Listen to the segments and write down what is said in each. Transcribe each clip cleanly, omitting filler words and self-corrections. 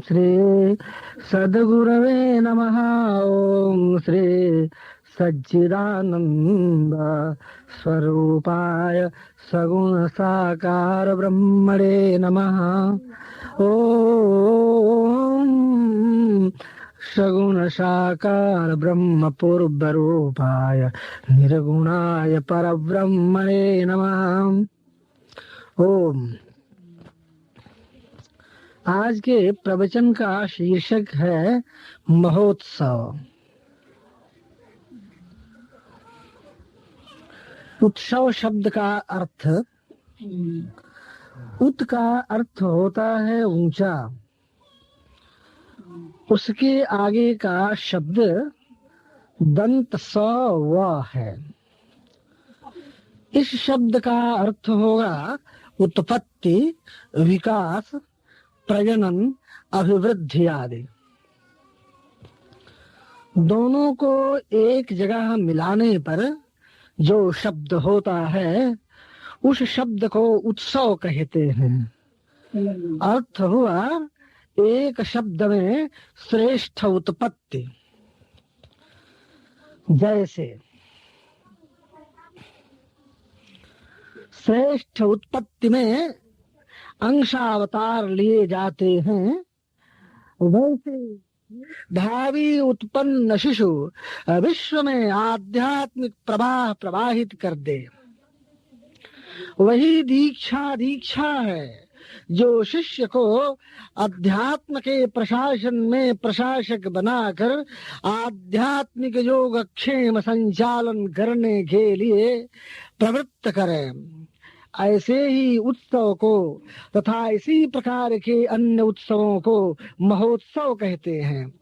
श्री सद्गुरवे नमः। ओम श्री सच्चिदानंद स्वरूपाय सगुण साकार ब्रह्मणे नमः। ओम सगुण साकार ब्रह्म पूर्व रूपाय निर्गुणाय परब्रह्मणे नमः। ओम। आज के प्रवचन का शीर्षक है महोत्सव। उत्सव शब्द का अर्थ, उत का अर्थ होता है ऊंचा, उसके आगे का शब्द दंत स व है। इस शब्द का अर्थ होगा उत्पत्ति, विकास, प्रजनन, अभिवृद्धि आदि। दोनों को एक जगह मिलाने पर जो शब्द होता है उस शब्द को उत्सव कहते हैं। अर्थ हुआ एक शब्द में श्रेष्ठ उत्पत्ति। जैसे श्रेष्ठ उत्पत्ति में अंशावतार लिए जाते हैं, वैसे भावी उत्पन्न शिशु विश्व में आध्यात्मिक प्रवाह प्रवाहित कर दे। वही दीक्षा है जो शिष्य को अध्यात्म के प्रशासन में प्रशासक बनाकर आध्यात्मिक योगक्षेम संचालन करने के लिए प्रवृत्त करे। ऐसे ही उत्सव को तथा इसी प्रकार के अन्य उत्सवों को महोत्सव कहते हैं।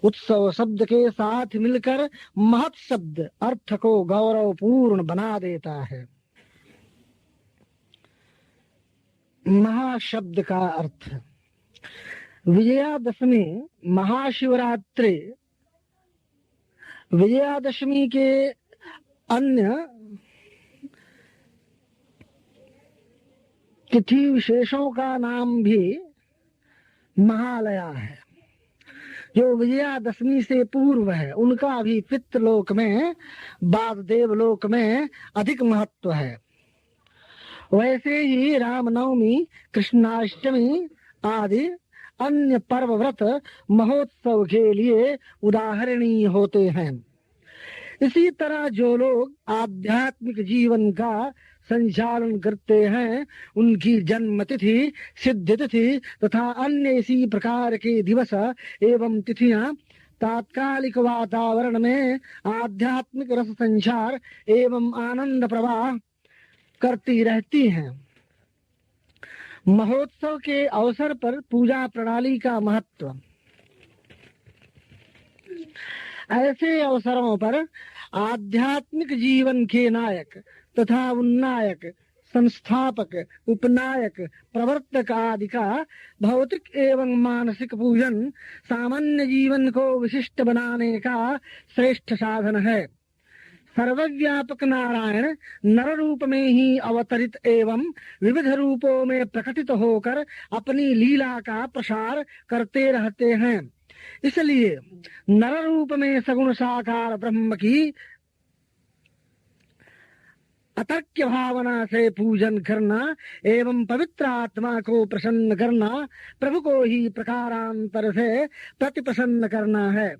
उत्सव शब्द के साथ मिलकर महत् शब्द अर्थ को गौरवपूर्ण बना देता है। महाशब्द का अर्थ विजयादशमी, महाशिवरात्रि, विजयादशमी के अन्य तिथि विशेषों का नाम भी महालया है। जो विजयादशमी से पूर्व है उनका भी पितृलोक में, बाद देवलोक में अधिक महत्व है। वैसे ही रामनवमी, कृष्णाष्टमी आदि अन्य पर्व व्रत महोत्सव के लिए उदाहरणीय होते हैं। इसी तरह जो लोग आध्यात्मिक जीवन का संचालन करते हैं उनकी जन्म तिथि, सिद्ध तिथि तथा अन्य इसी प्रकार के दिवस एवं तिथियां तात्कालिक वातावरण में आध्यात्मिक रस संचार एवं आनंद प्रवाह करती रहती हैं। महोत्सव के अवसर पर पूजा प्रणाली का महत्व। ऐसे अवसरों पर आध्यात्मिक जीवन के नायक तथा उन्नायक, संस्थापक, उपनायक, प्रवर्तक आदि का भौतिक एवं मानसिक पूजन सामान्य जीवन को विशिष्ट बनाने का श्रेष्ठ साधन है। सर्वव्यापक नारायण नर रूप में ही अवतरित एवं विविध रूपों में प्रकटित होकर अपनी लीला का प्रसार करते रहते हैं। इसलिए नर रूप में सगुण साकार ब्रह्म की अतर्क्य भावना से पूजन करना एवं पवित्र आत्मा को प्रसन्न करना प्रभु को ही प्रकारांतर से प्रति प्रसन्न करना है।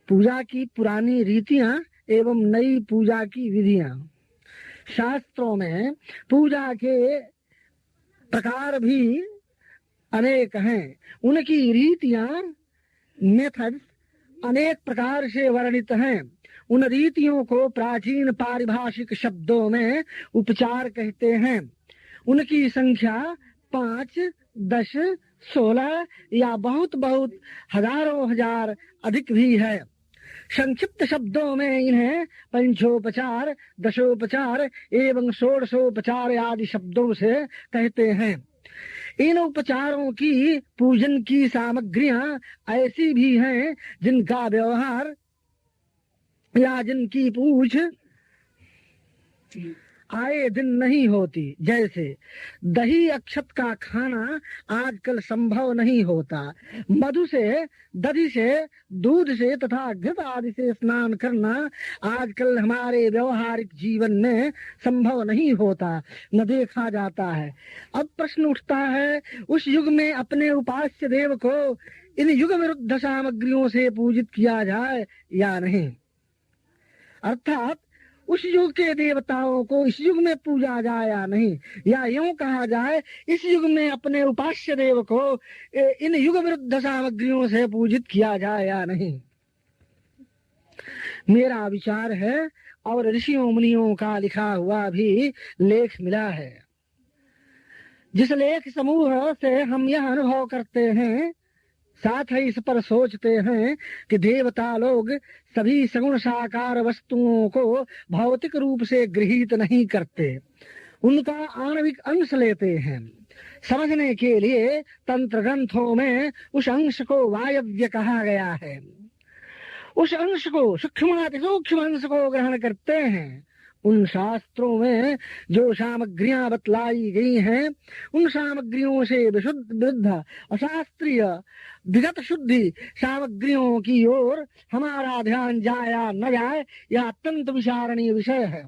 पूजा की पुरानी रीतियां एवं नई पूजा की विधियां। शास्त्रों में पूजा के प्रकार भी अनेक हैं। उनकी रीतियां, मेथड्स अनेक प्रकार से वर्णित हैं। उन रीतियों को प्राचीन पारिभाषिक शब्दों में उपचार कहते हैं। उनकी संख्या 5, 10, 16 या बहुत बहुत हजारों हजार अधिक भी है। संक्षिप्त शब्दों में इन्हें पंचोपचार, दशोपचार एवं षोडशोपचार आदि शब्दों से कहते हैं। इन उपचारों की पूजन की सामग्रियां ऐसी भी हैं जिनका व्यवहार या जिनकी पूछ आए दिन नहीं होती। जैसे दही अक्षत का खाना आजकल संभव नहीं होता, मधु से, दधि से, दूध से तथा घृत आदि से स्नान करना आजकल हमारे व्यवहारिक जीवन में संभव नहीं होता, न देखा जाता है। अब प्रश्न उठता है, उस युग में अपने उपास्य देव को इन युग विरुद्ध सामग्रियों से पूजित किया जाए या नहीं। अर्थात उस युग के देवताओं को इस युग में पूजा जाए या नहीं, या यूं कहा जाए इस युग में अपने उपास्य देव को इन युग विरुद्ध सामग्रियों से पूजित किया जाए या नहीं। मेरा विचार है और ऋषियों मुनियों का लिखा हुआ भी लेख मिला है। जिस लेख समूह से हम यह अनुभव करते हैं, साथ ही इस पर सोचते हैं कि देवता लोग सभी सगुण साकार वस्तुओं को भौतिक रूप से गृहीत नहीं करते, उनका आणविक अंश लेते हैं। समझने के लिए तंत्र ग्रंथों में उस अंश को वायव्य कहा गया है। उस अंश को, सूक्ष्माति सूक्ष्म अंश को ग्रहण करते हैं। उन शास्त्रों में जो सामग्रियां बतलाई गई हैं, उन सामग्रियों से विरुद्ध अशास्त्रीय विगत शुद्धि सामग्रियों की ओर हमारा ध्यान जाए या न जाए, यह अत्यंत विचारणीय विषय है।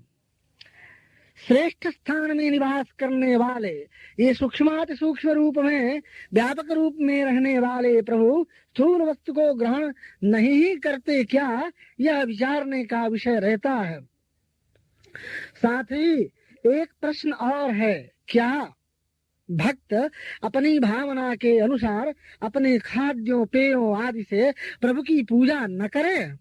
श्रेष्ठ स्थान में निवास करने वाले, ये सूक्ष्माति सूक्ष्म रूप में व्यापक रूप में रहने वाले प्रभु स्थूल वस्तु को ग्रहण नहीं ही करते क्या, यह विचारने का विषय रहता है। साथ ही एक प्रश्न और है, क्या भक्त अपनी भावना के अनुसार अपने खाद्यों पेयों आदि से प्रभु की पूजा न करे?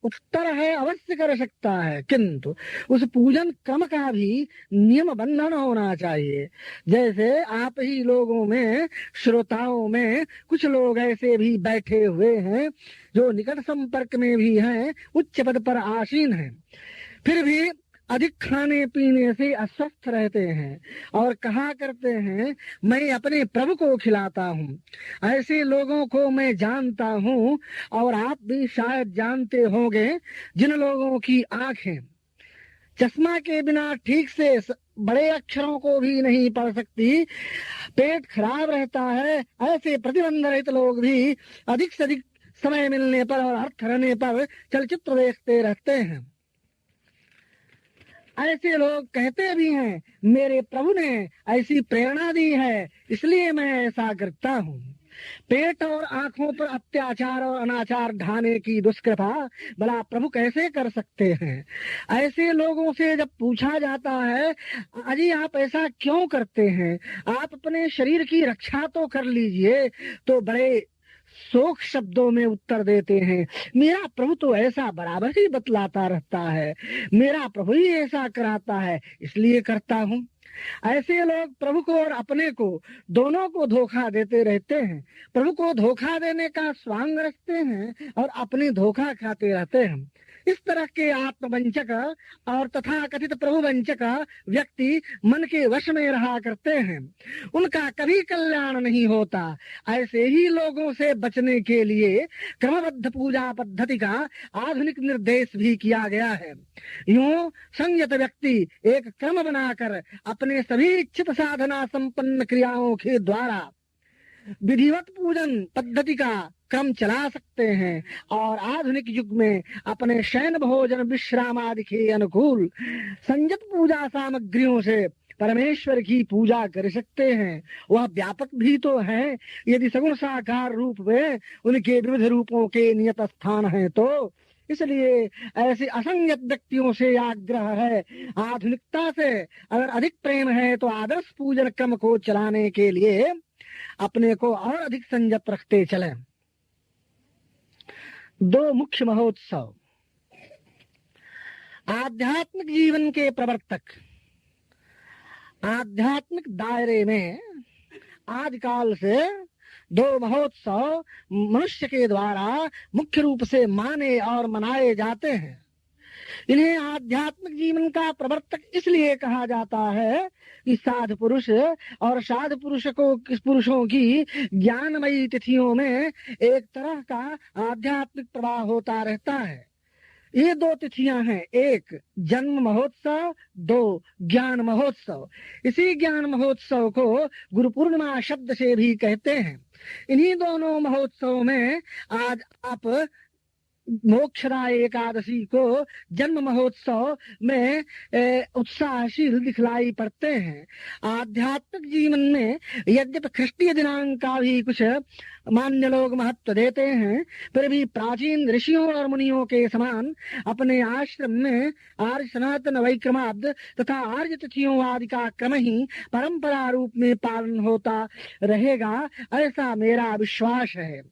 उत्तर है अवश्य कर सकता है, किंतु उस पूजन क्रम का भी नियम बंधन होना चाहिए। जैसे आप ही लोगों में, श्रोताओं में कुछ लोग ऐसे भी बैठे हुए हैं जो निकट संपर्क में भी हैं, उच्च पद पर आसीन हैं, फिर भी अधिक खाने पीने से अस्वस्थ रहते हैं और कहा करते हैं मैं अपने प्रभु को खिलाता हूँ। ऐसे लोगों को मैं जानता हूँ और आप भी शायद जानते होंगे, जिन लोगों की आंखें चश्मा के बिना ठीक से बड़े अक्षरों को भी नहीं पढ़ सकती, पेट खराब रहता है, ऐसे प्रतिबंध रहित लोग भी अधिक से अधिक समय मिलने पर और अर्थ रहने पर चलचित्र देखते रहते हैं। ऐसे लोग कहते भी हैं मेरे प्रभु ने ऐसी प्रेरणा दी है, इसलिए मैं ऐसा करता हूँ। पेट और आंखों पर अत्याचार और अनाचार ढाने की दुष्कृपा भला प्रभु कैसे कर सकते हैं? ऐसे लोगों से जब पूछा जाता है अजी आप ऐसा क्यों करते हैं, आप अपने शरीर की रक्षा तो कर लीजिए, तो बड़े शोक शब्दों में उत्तर देते हैं मेरा प्रभु तो ऐसा बराबर ही बतलाता रहता है, मेरा प्रभु ही ऐसा कराता है इसलिए करता हूँ। ऐसे लोग प्रभु को और अपने को दोनों को धोखा देते रहते हैं। प्रभु को धोखा देने का स्वांग रखते हैं और अपने धोखा खाते रहते हैं। इस तरह के आत्मवंचक और तथा कथित प्रभु वंचक व्यक्ति मन के वश में रहा करते हैं, उनका कभी कल्याण नहीं होता। ऐसे ही लोगों से बचने के लिए क्रमबद्ध पूजा पद्धति का आधुनिक निर्देश भी किया गया है। यूं संयत व्यक्ति एक क्रम बनाकर अपने सभी इच्छित साधना संपन्न क्रियाओं के द्वारा विधिवत पूजन पद्धति का क्रम चला सकते हैं और आधुनिक युग में अपने शयन भोजन विश्राम आदि के अनुकूल संयत पूजा सामग्रियों से परमेश्वर की पूजा कर सकते हैं। वह व्यापक भी तो है, यदि सगुण साकार रूप में उनके विविध रूपों के नियत स्थान है तो। इसलिए ऐसे असंयत व्यक्तियों से आग्रह है, आधुनिकता से अगर अधिक प्रेम है तो आदर्श पूजन क्रम को चलाने के लिए अपने को और अधिक संयत रखते चलें। दो मुख्य महोत्सव। आध्यात्मिक जीवन के प्रवर्तक आध्यात्मिक दायरे में आदिकाल से दो महोत्सव मनुष्य के द्वारा मुख्य रूप से माने और मनाए जाते हैं। इन्हें आध्यात्मिक जीवन का प्रवर्तक इसलिए कहा जाता है कि साधु पुरुष और साधु पुरुषों की ज्ञानमयी तिथियों में एक तरह का आध्यात्मिक प्रवाह होता रहता है। ये दो तिथियां हैं, एक जन्म महोत्सव, दो ज्ञान महोत्सव। इसी ज्ञान महोत्सव को गुरु पूर्णिमा शब्द से भी कहते हैं। इन्हीं दोनों महोत्सव में आज आप मोक्षदा एकादशी को जन्म महोत्सव में उत्साहशील दिखलाई पड़ते हैं। आध्यात्मिक जीवन में यद्यपि ख्रिस्टीय दिनांक का भी कुछ मान्य लोग महत्व देते हैं, फिर भी प्राचीन ऋषियों और मुनियों के समान अपने आश्रम में आर्य सनातन वैक्रमाब्द तथा आर्य तिथियों आदि का क्रम ही परंपरा रूप में पालन होता रहेगा, ऐसा मेरा विश्वास है।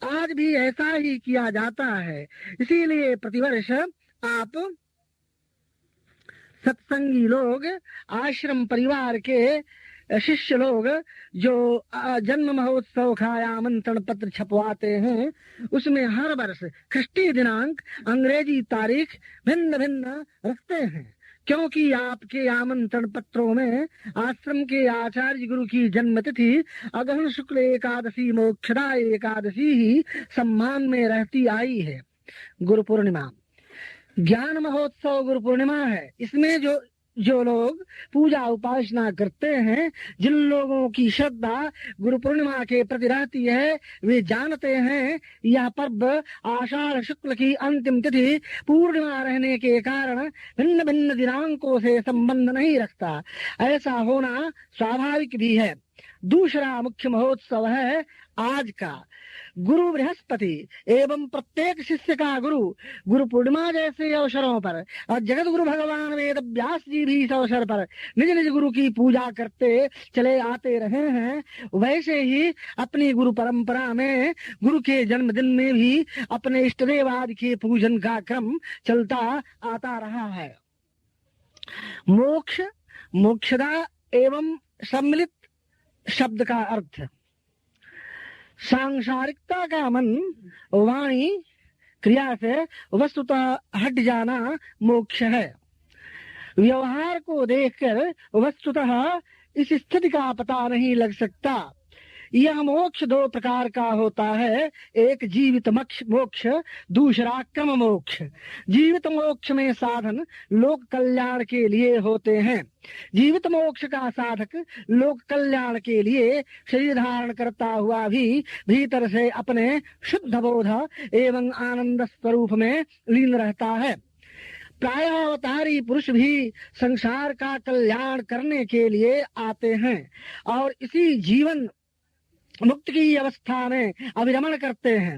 आज भी ऐसा ही किया जाता है। इसीलिए प्रतिवर्ष आप सत्संगी लोग, आश्रम परिवार के शिष्य लोग जो जन्म महोत्सव का आमंत्रण पत्र छपवाते हैं, उसमें हर वर्ष ख्रिस्टीय दिनांक, अंग्रेजी तारीख भिन्न भिन्न रखते हैं, क्योंकि आपके आमंत्रण पत्रों में आश्रम के आचार्य गुरु की जन्म तिथि अगहन शुक्ल एकादशी मोक्षदा एकादशी ही सम्मान में रहती आई है। गुरु पूर्णिमा ज्ञान महोत्सव गुरु पूर्णिमा है। इसमें जो लोग पूजा उपासना करते हैं, जिन लोगों की श्रद्धा गुरु पूर्णिमा के प्रति रहती है, वे जानते हैं यह पर्व आषाढ़ शुक्ल की अंतिम तिथि पूर्णिमा रहने के कारण भिन्न भिन्न दिनांकों से संबंध नहीं रखता। ऐसा होना स्वाभाविक भी है। दूसरा मुख्य महोत्सव है आज का गुरु बृहस्पति एवं प्रत्येक शिष्य का गुरु पूर्णिमा जैसे अवसरों पर और जगत गुरु भगवान वेद व्यास जी भी इस अवसर पर निज निज गुरु की पूजा करते चले आते रहे हैं। वैसे ही अपनी गुरु परंपरा में गुरु के जन्मदिन में भी अपने इष्ट देव आदि के पूजन का क्रम चलता आता रहा है। मोक्ष, मोक्षदा एवं सम्मिलित शब्द का अर्थ सांसारिकता का मन वाणी क्रिया से वस्तुतः हट जाना मोक्ष है। व्यवहार को देखकर वस्तुतः इस स्थिति का पता नहीं लग सकता। यह मोक्ष दो प्रकार का होता है, एक जीवित मोक्ष, दूसरा क्रम मोक्ष। जीवित मोक्ष में साधन लोक कल्याण के लिए होते हैं। जीवित मोक्ष का साधक लोक कल्याण के लिए शरीर धारण करता हुआ भी भीतर से अपने शुद्ध बोध एवं आनंद स्वरूप में लीन रहता है। प्रायः अवतारी पुरुष भी संसार का कल्याण करने के लिए आते हैं और इसी जीवन मुक्त की अवस्था में अभिरमण करते हैं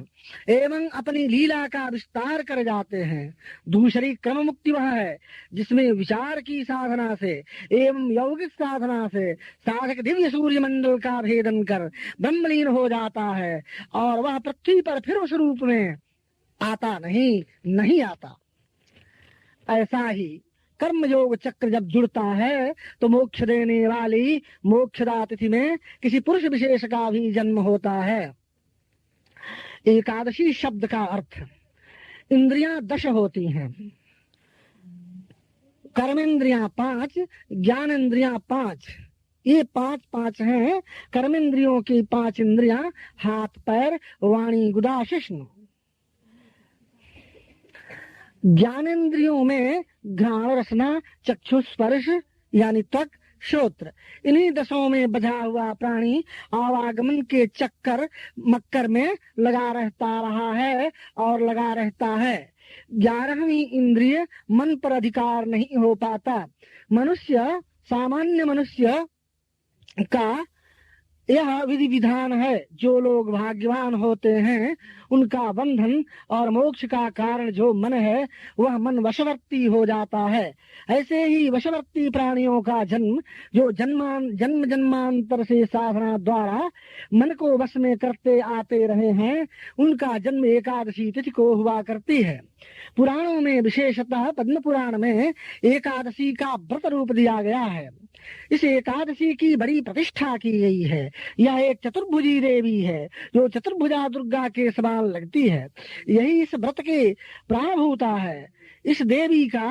एवं अपनी लीला का विस्तार कर जाते हैं। दूसरी क्रम मुक्ति वह है जिसमें विचार की साधना से एवं यौगिक साधना से साधक दिव्य सूर्य मंडल का भेदन कर ब्रह्मलीन हो जाता है और वह पृथ्वी पर फिर उस रूप में आता नहीं आता। ऐसा ही कर्म योग चक्र जब जुड़ता है तो मोक्ष देने वाली मोक्षदा तिथि में किसी पुरुष विशेष का भी जन्म होता है। एकादशी शब्द का अर्थ इंद्रियां 10 होती हैं। कर्मेंद्रियां 5, ज्ञानेंद्रियां 5। ये 5 हैं। कर्मेंद्रियों की 5 इंद्रियां हाथ पैर वाणी गुदा शिश्न। ज्ञानेंद्रियों में घ्राण रसना चक्षु स्पर्श यानी त्वक श्रोत्र, इन्हीं 10 में बधा हुआ प्राणी आवागमन के चक्कर मक्कर में लगा रहता है। 11वीं इंद्रिय मन पर अधिकार नहीं हो पाता। सामान्य मनुष्य का यह विधि विधान है। जो लोग भाग्यवान होते हैं उनका बंधन और मोक्ष का कारण जो मन है वह मन वशवर्ती हो जाता है। ऐसे ही वशवर्ती प्राणियों का जन्म जो जन्म जन्मांतर से साधना द्वारा मन को वश में करते आते रहे हैं, उनका जन्म एकादशी तिथि को हुआ करती है। पुराणों में विशेषतः पद्म पुराण में एकादशी का व्रत रूप दिया गया है। इस एकादशी की बड़ी प्रतिष्ठा की गई है। यह एक चतुर्भुजी देवी है जो चतुर्भुजा दुर्गा के समान लगती है। यही इस व्रत के प्राणभूता है। इस देवी का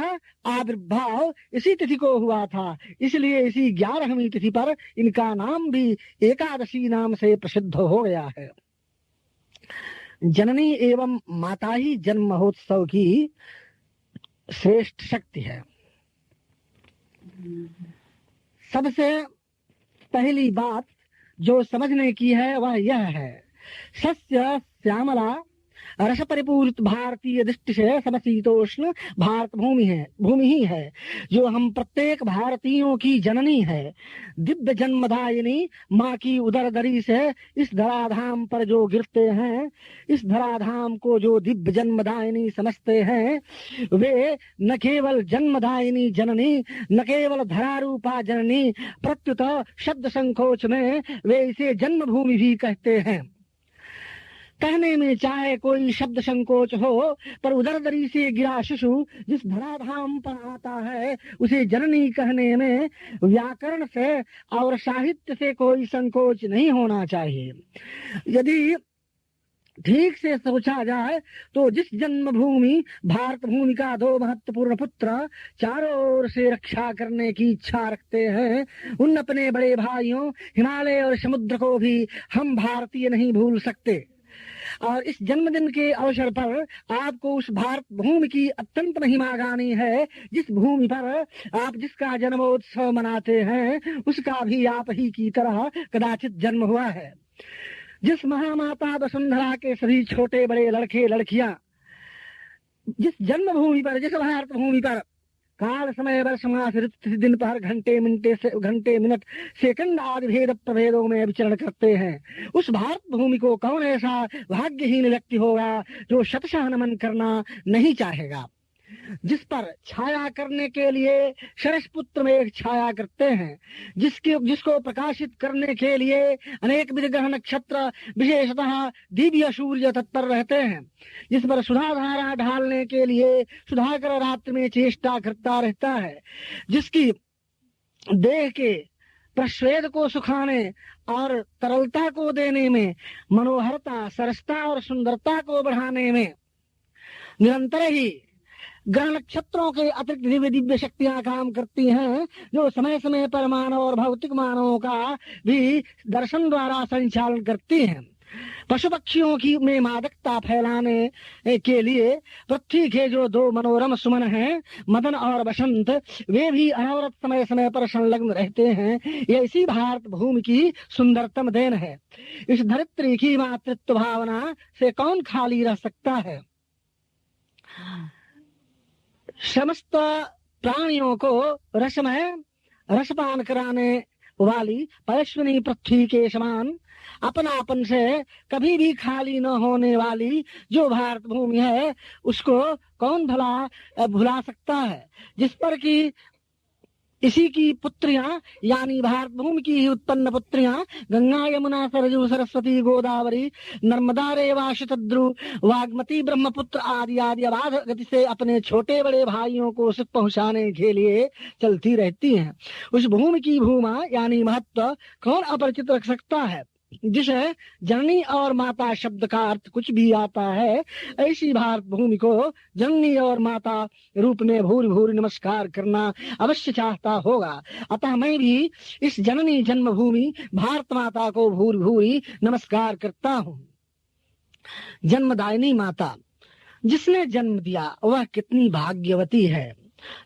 आविर्भाव इसी तिथि को हुआ था, इसलिए इसी 11वीं तिथि पर इनका नाम भी एकादशी नाम से प्रसिद्ध हो गया है। जननी एवं माता ही जन्म महोत्सव की श्रेष्ठ शक्ति है। सबसे पहली बात जो समझने की है वह यह है, सस्य श्यामला रस परिपूरित भारतीय दृष्टि से समशीतोष्ण भारत भूमि ही है, जो हम प्रत्येक भारतीयों की जननी है। दिव्य जन्मदायिनी माँ की उदर दरी से इस धराधाम पर जो गिरते हैं, इस धराधाम को जो दिव्य जन्मदायिनी समझते हैं, वे न केवल जन्मदायिनी जननी, न केवल धरारूपा जननी, प्रत्युत शब्द संकोच में वे इसे जन्मभूमि भी कहते हैं। कहने में चाहे कोई शब्द संकोच हो, पर उदर दरी से गिरा शिशु जिस धराधाम पर आता है, उसे जननी कहने में व्याकरण से और साहित्य से कोई संकोच नहीं होना चाहिए। यदि ठीक से सोचा जाए तो जिस जन्मभूमि भारत भूमि का दो महत्वपूर्ण पुत्र चारों ओर से रक्षा करने की इच्छा रखते हैं, उन अपने बड़े भाइयों हिमालय और समुद्र को भी हम भारतीय नहीं भूल सकते। और इस जन्मदिन के अवसर पर आपको उस भारत भूमि की अत्यंत महिमा गानी है, जिस भूमि पर आप जिसका जन्मोत्सव मनाते हैं, उसका भी आप ही की तरह कदाचित जन्म हुआ है। जिस महामाता वसुंधरा के सभी छोटे बड़े लड़के लड़कियां जिस जन्मभूमि पर, जिस भारत भूमि पर काल समय वर्ष मास ऋतु दिन पहर घंटे मिनट सेकंड आदि भेद प्रभेदों में विचरण करते हैं, उस भारत भूमि को कौन ऐसा भाग्यहीन व्यक्ति होगा जो शतशः नमन करना नहीं चाहेगा। जिस पर छाया करने के लिए सरसपुत्र में एक छाया करते हैं, जिसको प्रकाशित करने के लिए अनेक विध ग्रह नक्षत्र विशेषतः दिव्य सूर्य तत्पर रहते हैं, जिस पर सुधाधारा ढालने के लिए सुधाकर रात्रि में चेष्टा करता रहता है, जिसकी देह के प्रश्वेद को सुखाने और तरलता को देने में, मनोहरता सरसता और सुंदरता को बढ़ाने में निरंतर ही ग्रह नक्षत्रों के अतिरिक्त दिव्य दिव्य शक्तियां काम करती हैं, जो समय समय पर मानव और भौतिक मानवों का भी दर्शन द्वारा संचालन करती हैं। पशु पक्षियों की में मादकता फैलाने के लिए पृथ्वी के जो दो मनोरम सुमन हैं, मदन और बसंत, वे भी अनवरत समय समय पर संलग्न रहते हैं। यह इसी भारत भूमि की सुंदरतम देन है। इस धरित्री की मातृत्व भावना से कौन खाली रह सकता है। समस्त प्राणियों को रसमय रसपान कराने वाली परश्विनी पृथ्वी के समान अपनापन से कभी भी खाली न होने वाली जो भारत भूमि है, उसको कौन भला भुला सकता है, जिस पर कि इसी की पुत्रियां यानी भारत भूमि की ही उत्पन्न पुत्रियां गंगा यमुना सरजू सरस्वती गोदावरी नर्मदा रेवा शतद्रु वाग्मती ब्रह्मपुत्र आदि आदि अबाध गति से अपने छोटे बड़े भाइयों को सुख पहुंचाने के लिए चलती रहती हैं। उस भूमि की भूमा यानी महत्व कौन अपरिचित रख सकता है। जिसे जननी और माता शब्द का अर्थ कुछ भी आता है, ऐसी भारत भूमि को जननी और माता रूप में भूरि भूरि नमस्कार करना अवश्य चाहता होगा। अतः मैं भी इस जननी जन्मभूमि भारत माता को भूरि भूरि नमस्कार करता हूँ। जन्मदायिनी माता, जिसने जन्म दिया वह कितनी भाग्यवती है,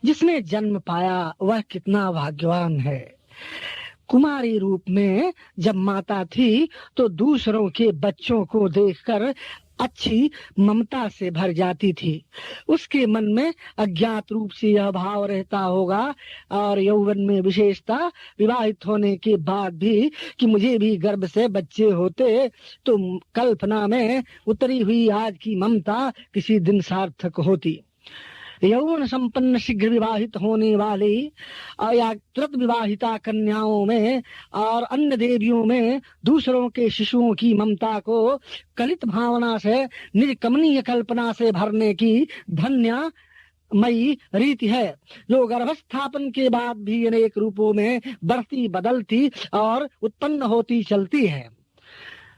जिसने जन्म पाया वह कितना भाग्यवान है। कुमारी रूप में जब माता थी तो दूसरों के बच्चों को देखकर अच्छी ममता से भर जाती थी। उसके मन में अज्ञात रूप से यह भाव रहता होगा और यौवन में विशेषता विवाहित होने के बाद भी कि मुझे भी गर्भ से बच्चे होते तो कल्पना में उतरी हुई आज की ममता किसी दिन सार्थक होती। यौवन संपन्न शीघ्र विवाहित होने वाली या तुरंत विवाहिता कन्याओं में और अन्य देवियों में दूसरों के शिशुओं की ममता को कलित भावना से निज कमनीय कल्पना से भरने की धन्य मई रीति है, जो गर्भस्थापन के बाद भी अनेक रूपों में बढ़ती बदलती और उत्पन्न होती चलती है।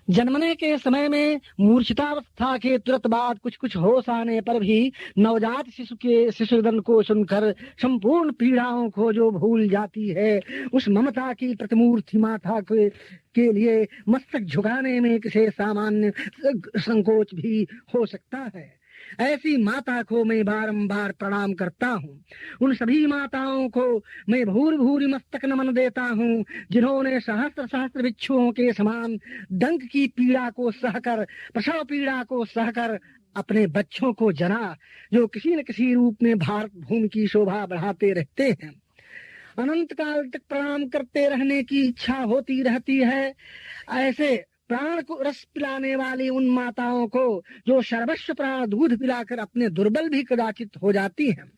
जन्मने के समय में मूर्छितावस्था के तुरंत बाद कुछ कुछ होश आने पर भी नवजात शिशु के शिशुदन को सुनकर संपूर्ण पीड़ाओं को जो भूल जाती है, उस ममता की प्रतिमूर्ति माता के लिए मस्तक झुकाने में किसी सामान्य संकोच भी हो सकता है। ऐसी माता को मैं बारंबार प्रणाम करता हूँ। उन सभी माताओं को मैं भूरि भूरि मस्तक नमन देता हूँ जिन्होंने सहस्त्र सहस्त्र बिच्छुओं के समान डंक की पीड़ा को सहकर, प्रसव पीड़ा को सहकर अपने बच्चों को जना, जो किसी न किसी रूप में भारत भूमि की शोभा बढ़ाते रहते हैं। अनंत काल तक प्रणाम करते रहने की इच्छा होती रहती है। ऐसे प्राण को रस पिलाने वाली उन माताओं को जो सर्वस्व प्राण दूध पिलाकर अपने दुर्बल भी कदाचित हो जाती हैं।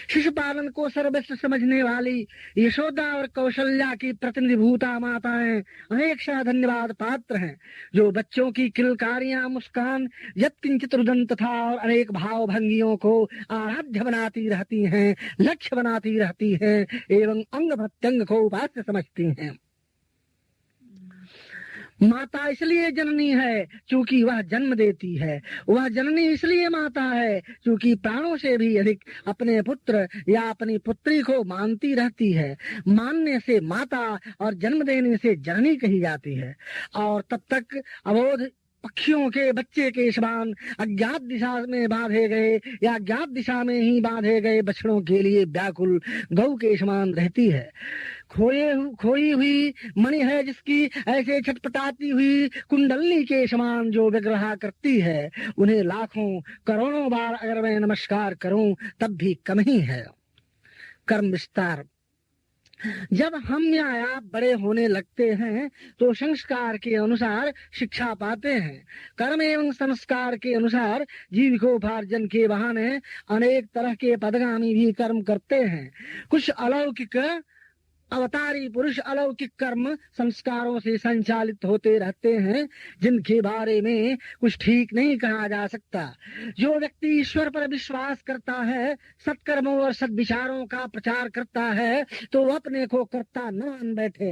शिशु पालन को सर्वस्व समझने वाली यशोदा और कौशल्या की प्रतिनिधिभूता माताएं अनेक धन्यवाद पात्र हैं, जो बच्चों की किलकारियां, मुस्कान, यत्किंचित रुदन तथा और अनेक भाव भंगियों को आराध्य बनाती रहती हैं, लक्ष्य बनाती रहती हैं एवं अंग प्रत्यंग को उपास्य समझती हैं। माता इसलिए जननी है क्योंकि वह जन्म देती है। वह जननी इसलिए माता है क्योंकि प्राणों से भी अधिक अपने पुत्र या अपनी पुत्री को मानती रहती है। मानने से माता और जन्म देने से जननी कही जाती है। और तब तक अबोध पक्षियों के बच्चे के समान अज्ञात दिशा में बांधे गए या अज्ञात दिशा में ही बांधे गए बछड़ों के लिए व्याकुल गौ के समान रहती है। खोई हुई मणि है जिसकी ऐसे छटपटाती हुई कुंडलनी के समान जो विग्रह करती है, उन्हें लाखों करोड़ों बार अगर मैं नमस्कार करूं तब भी कम ही है। कर्म विस्तार। जब हम या आप बड़े होने लगते हैं तो संस्कार के अनुसार शिक्षा पाते हैं। कर्म एवं संस्कार के अनुसार जीविकोपार्जन के बहाने अनेक तरह के पदगामी भी कर्म करते हैं। कुछ अलौकिक अवतारी पुरुष अलौकिक कर्म संस्कारों से संचालित होते रहते हैं जिनके बारे में कुछ ठीक नहीं कहा जा सकता। जो व्यक्ति ईश्वर पर विश्वास करता है, सत्कर्मों और सद्विचारों का प्रचार करता है, तो वह अपने को कर्ता न मान बैठे।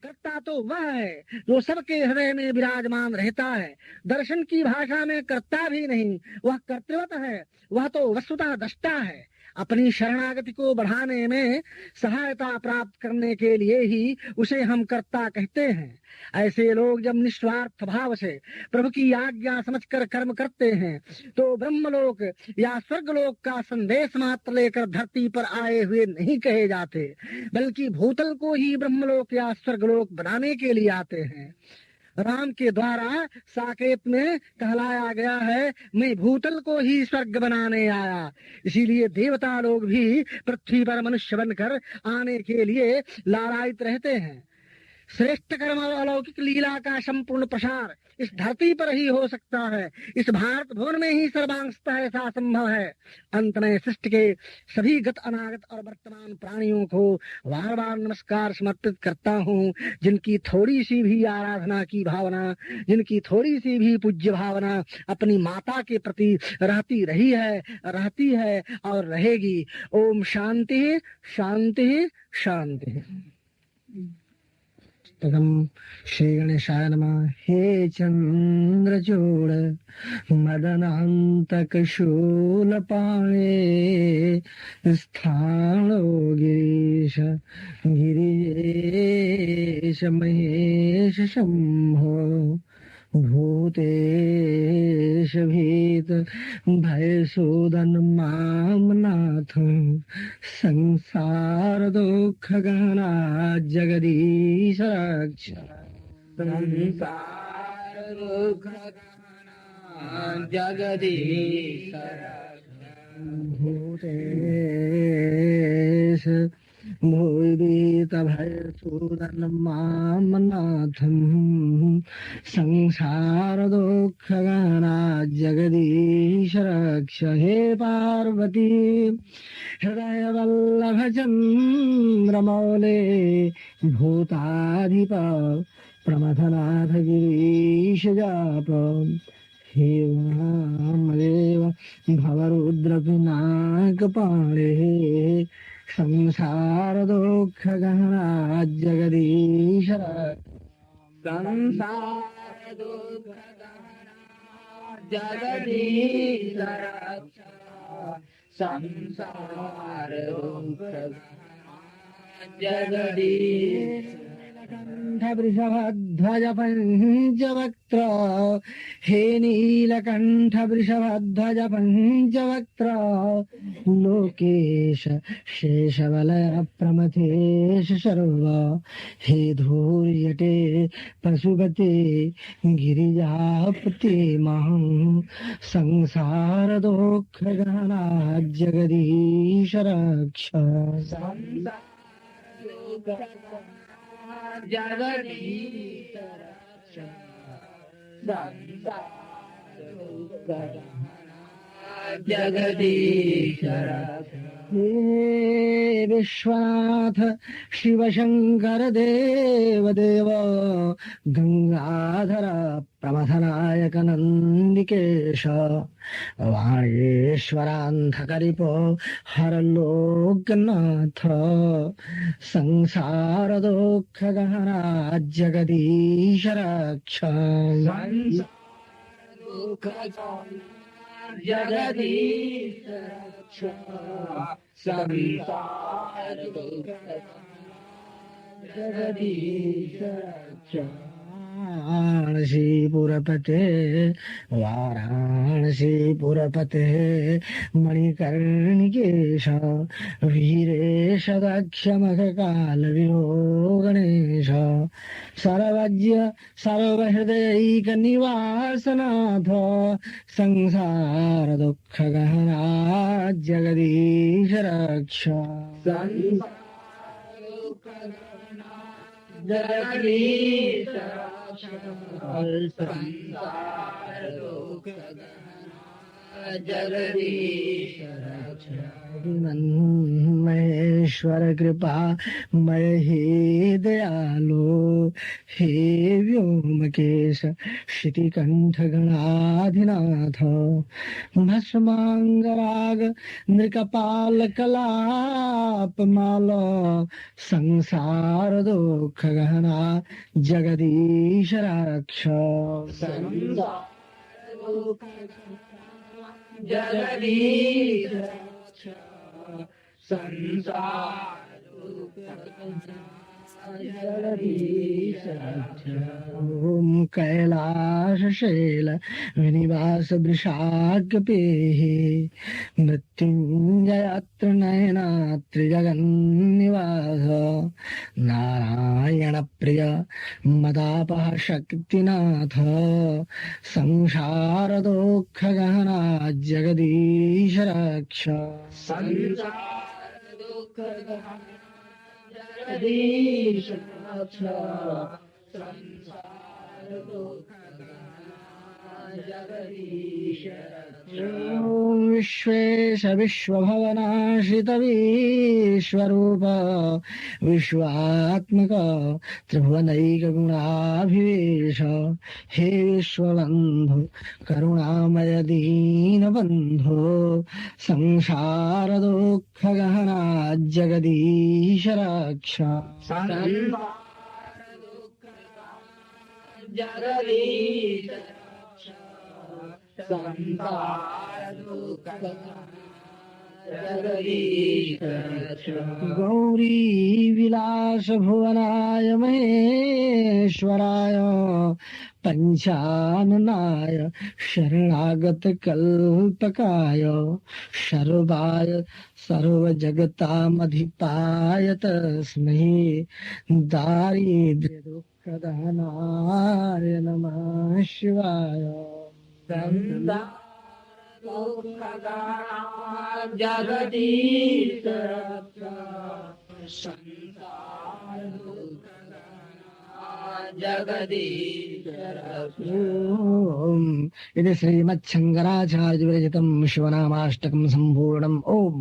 कर्ता तो वह है जो सबके हृदय में विराजमान रहता है। दर्शन की भाषा में कर्ता भी नहीं, वह कर्तृवत है। वह तो वस्तुतः दृष्टा है। अपनी शरणागति को बढ़ाने में सहायता प्राप्त करने के लिए ही उसे हम कर्ता कहते हैं। ऐसे लोग जब निस्वार्थ भाव से प्रभु की आज्ञा समझकर कर्म करते हैं तो ब्रह्मलोक या स्वर्गलोक का संदेश मात्र लेकर धरती पर आए हुए नहीं कहे जाते, बल्कि भूतल को ही ब्रह्मलोक या स्वर्गलोक बनाने के लिए आते हैं। राम के द्वारा साकेत में कहलाया गया है, मैं भूतल को ही स्वर्ग बनाने आया। इसीलिए देवता लोग भी पृथ्वी पर मनुष्य बनकर आने के लिए लालायित रहते हैं। श्रेष्ठ कर्म और अलौकिक लीला का संपूर्ण प्रसार इस धरती पर ही हो सकता है। इस भारत भुवन में ही सर्वांशतः ऐसा संभव है। अंत में सृष्टि के सभी गत, अनागत और वर्तमान प्राणियों को बार बार नमस्कार समर्पित करता हूँ, जिनकी थोड़ी सी भी आराधना की भावना, जिनकी थोड़ी सी भी पूज्य भावना अपनी माता के प्रति रहती है और रहेगी। ओम शांति शांति शांति। तदम श्री गणेशाय नमः। हे चंद्रचूड़ मदनांतक शूलपाणे स्थाणो गिरीश गिरीश महेश शंभो भूतेश भीत भय सूदन मामनाथ संसार दुख गहना जगदीश रक्ष संसार दुख गहना जगदीश भूतेश भूभीत भय सूदन मामनाथम संसार दुख गहना जगदीश रक्ष। हे पार्वती हृदय वल्लभ चंद्रमौले भूताधिप प्रमथनाथ गिरीश जाप। हे वामदेव भवरुद्र पिनाक पाणे संसार दुख गहना जगदीश संसार दुख गहना जगदीश संसार दुख गहना जगदीश कंठ वृषभध्वज पंचवक्त्र हे नीलकंठ वृषभध्वज पंचवक्त्र लोकेश शेषवलय प्रमथेश सर्व हे धूर्यटे पशुपते गिरिजापते महं संसार दुःख गहना जगदीश रक्ष जगदीश जगदीश हे विश्वनाथ शिव शंकर देव देव गंगाधर प्रमथनायक नंदिकेश वाणेश्वरांधकरिप हर लोकनाथ संसार दुःख गहना जगदीश रक्ष जगदीश रक्ष संसार जगदीश रक्ष वाराणसीपुरपते मणिकर्णिकेश वीरेश दक्षमखकालविभो गणेश सर्वज्ञ सर्वहृदयैकनिवासनाथ संसार दुःख गहना जगदीश रक्ष जगदीश रक्ष संसार दुःख गहना जगदीश रक्ष महेश्वर कृपा मय हे दयालो हे व्योमकेश शितिकंठ गणाधिनाथ भस्मांगराग नृकपाल कलापमाल संसार दुःख गहना जगदीश रक्ष जगदीश रक्ष संसार जगदीश रक्ष ओम कैलाश शैल विनिवास वृषाग्रपेहि मृत्युंजयात्र नयनात्र जगन्निवास नारायण प्रिय मदापह शक्तिनाथ संसार दुःख गहना जगदीश रक्ष संसार दुःख गहना जगदीश रक्ष संसार दुःख जगदीश रक्ष विश्वेश विश्वभवनाश्रित विश्वरूप विश्वात्मक त्रिभुवनैक गुणाभिवेश हे विश्वबंधु करुणामय दीनबंधु संसार दुःख गहना जगदीश रक्ष संसार दुःख जगदीश संसार दुःख जगदीश गौरी विलास भुवनाय महेश्वराय पंचाननाय शरणागत कल्पकाय सर्वाय सर्वजगतामधिपाय तस्मै दारिद्र्य दुःखदहनाय नमः शिवाय जगदीश रक्ष संसार जगदीश रक्ष इति श्रीमच्छंकराचार्य विरचितं शिवनामाष्टकं सम्पूर्णम् ओम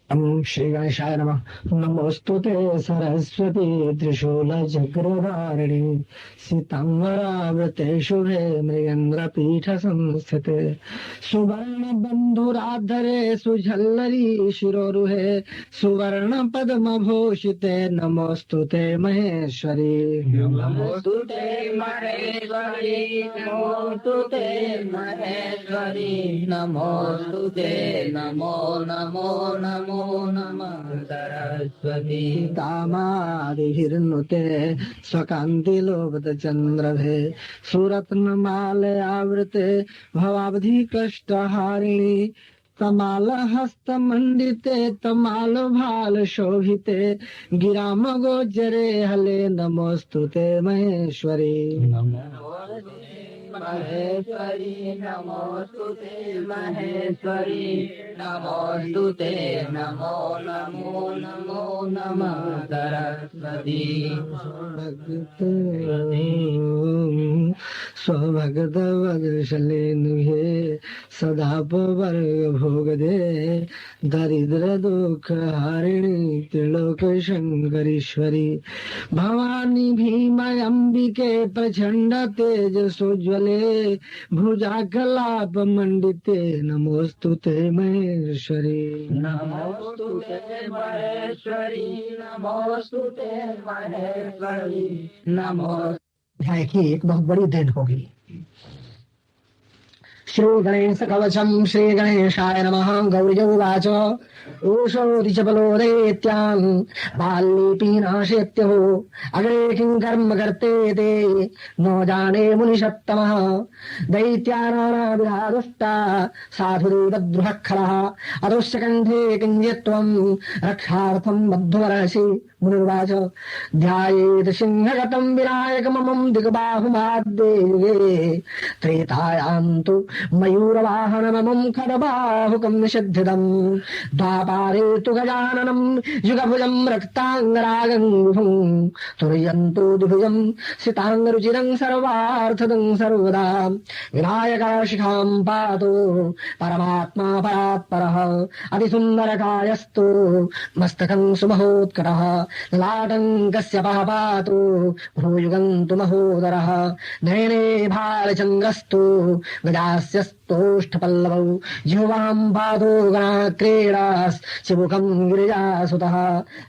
नमो श्री गणेशाय नमः। नमोस्तुते सरस्वती त्रिशूलचक्रधारिणी सीतांबरावृते शुभे मृगेन्द्रपीठ संस्थिते सुवर्णबन्धुराधरे सुझल्लरी शिरोरुहे सुवर्णपद्मभूषिते नमोस्तुते महेश्वरी नमोस्तुते महेश्वरी नमोस्तुते महेश्वरी नमोस्तुते नमो नमो नमो नमः सरस्वती दामादिभिर्नुते स्वकान्तिलोकतचन्द्रभे सुरत्नमालयावृते भवाब्धि कष्टहारिणि तमालहस्तमण्डिते तमालभालशोभिते गिरामगोचरे हले नमोऽस्तुते महेश्वरी महेश्वरी नमोस्तुते महेश्वरी नमोस्तुते नमो नमो नमो नमः सरस्वती स्वभगतवदशलेनुहे सदा वर्ग भोग दे दरिद्र दुख हारिणी त्रिलोक शंकरीश्वरी भवानी भीम अंबिके प्रचंड तेज सोज्वले भुजा कलाप मंडिते नमोस्तुते महेश्वरी नमोस्तुते महेश्वरी नमोस्तुते महेश्वरी नमो। अध्याय की एक बहुत बड़ी देन होगी। श्री गणेश कवचम श्री गणेशाय नमः। गौरी उवाच ऊषोदि च बलोदैत्यान् बाल्लीपीनाशेत्यो अग्रे किं कर्म कर्तेते न जाने मुनिषत्तमः दैत्यानानाविधादुष्टा साधुदेवद्रुहखलः अतुश्च कण्ठे किञ्चित्त्वं रक्षार्थं बद्धवरसि। मुनिर्वाच ध्यायेत् सिंहगतं विनायकममं दिग्बाहुमाद्ये त्रेतायां तु मयूरवाहनममं खड्गबाहुकं निषिद्धितं द्वापारे तु गजाननं युगभुजं रक्ताङ्गरागं तुर्यन्तो द्विभुजं सिताङ्गरुचिरं सर्वार्थदं सर्वदा विनायकाशिखां पातो परमात्मा परात्परः अतिसुन्दरकायस्तु मस्तकं सुमहोत्कटः ललाटङ्कस्य पापातो भ्रूयुगन्तु महोदरः नयने भालचन्द्रस्तु गजास्य स्तोष्ठपल्लवौ जिह्वां पादो गणाक्रीडाश्चिबुकं गिरिजासुतः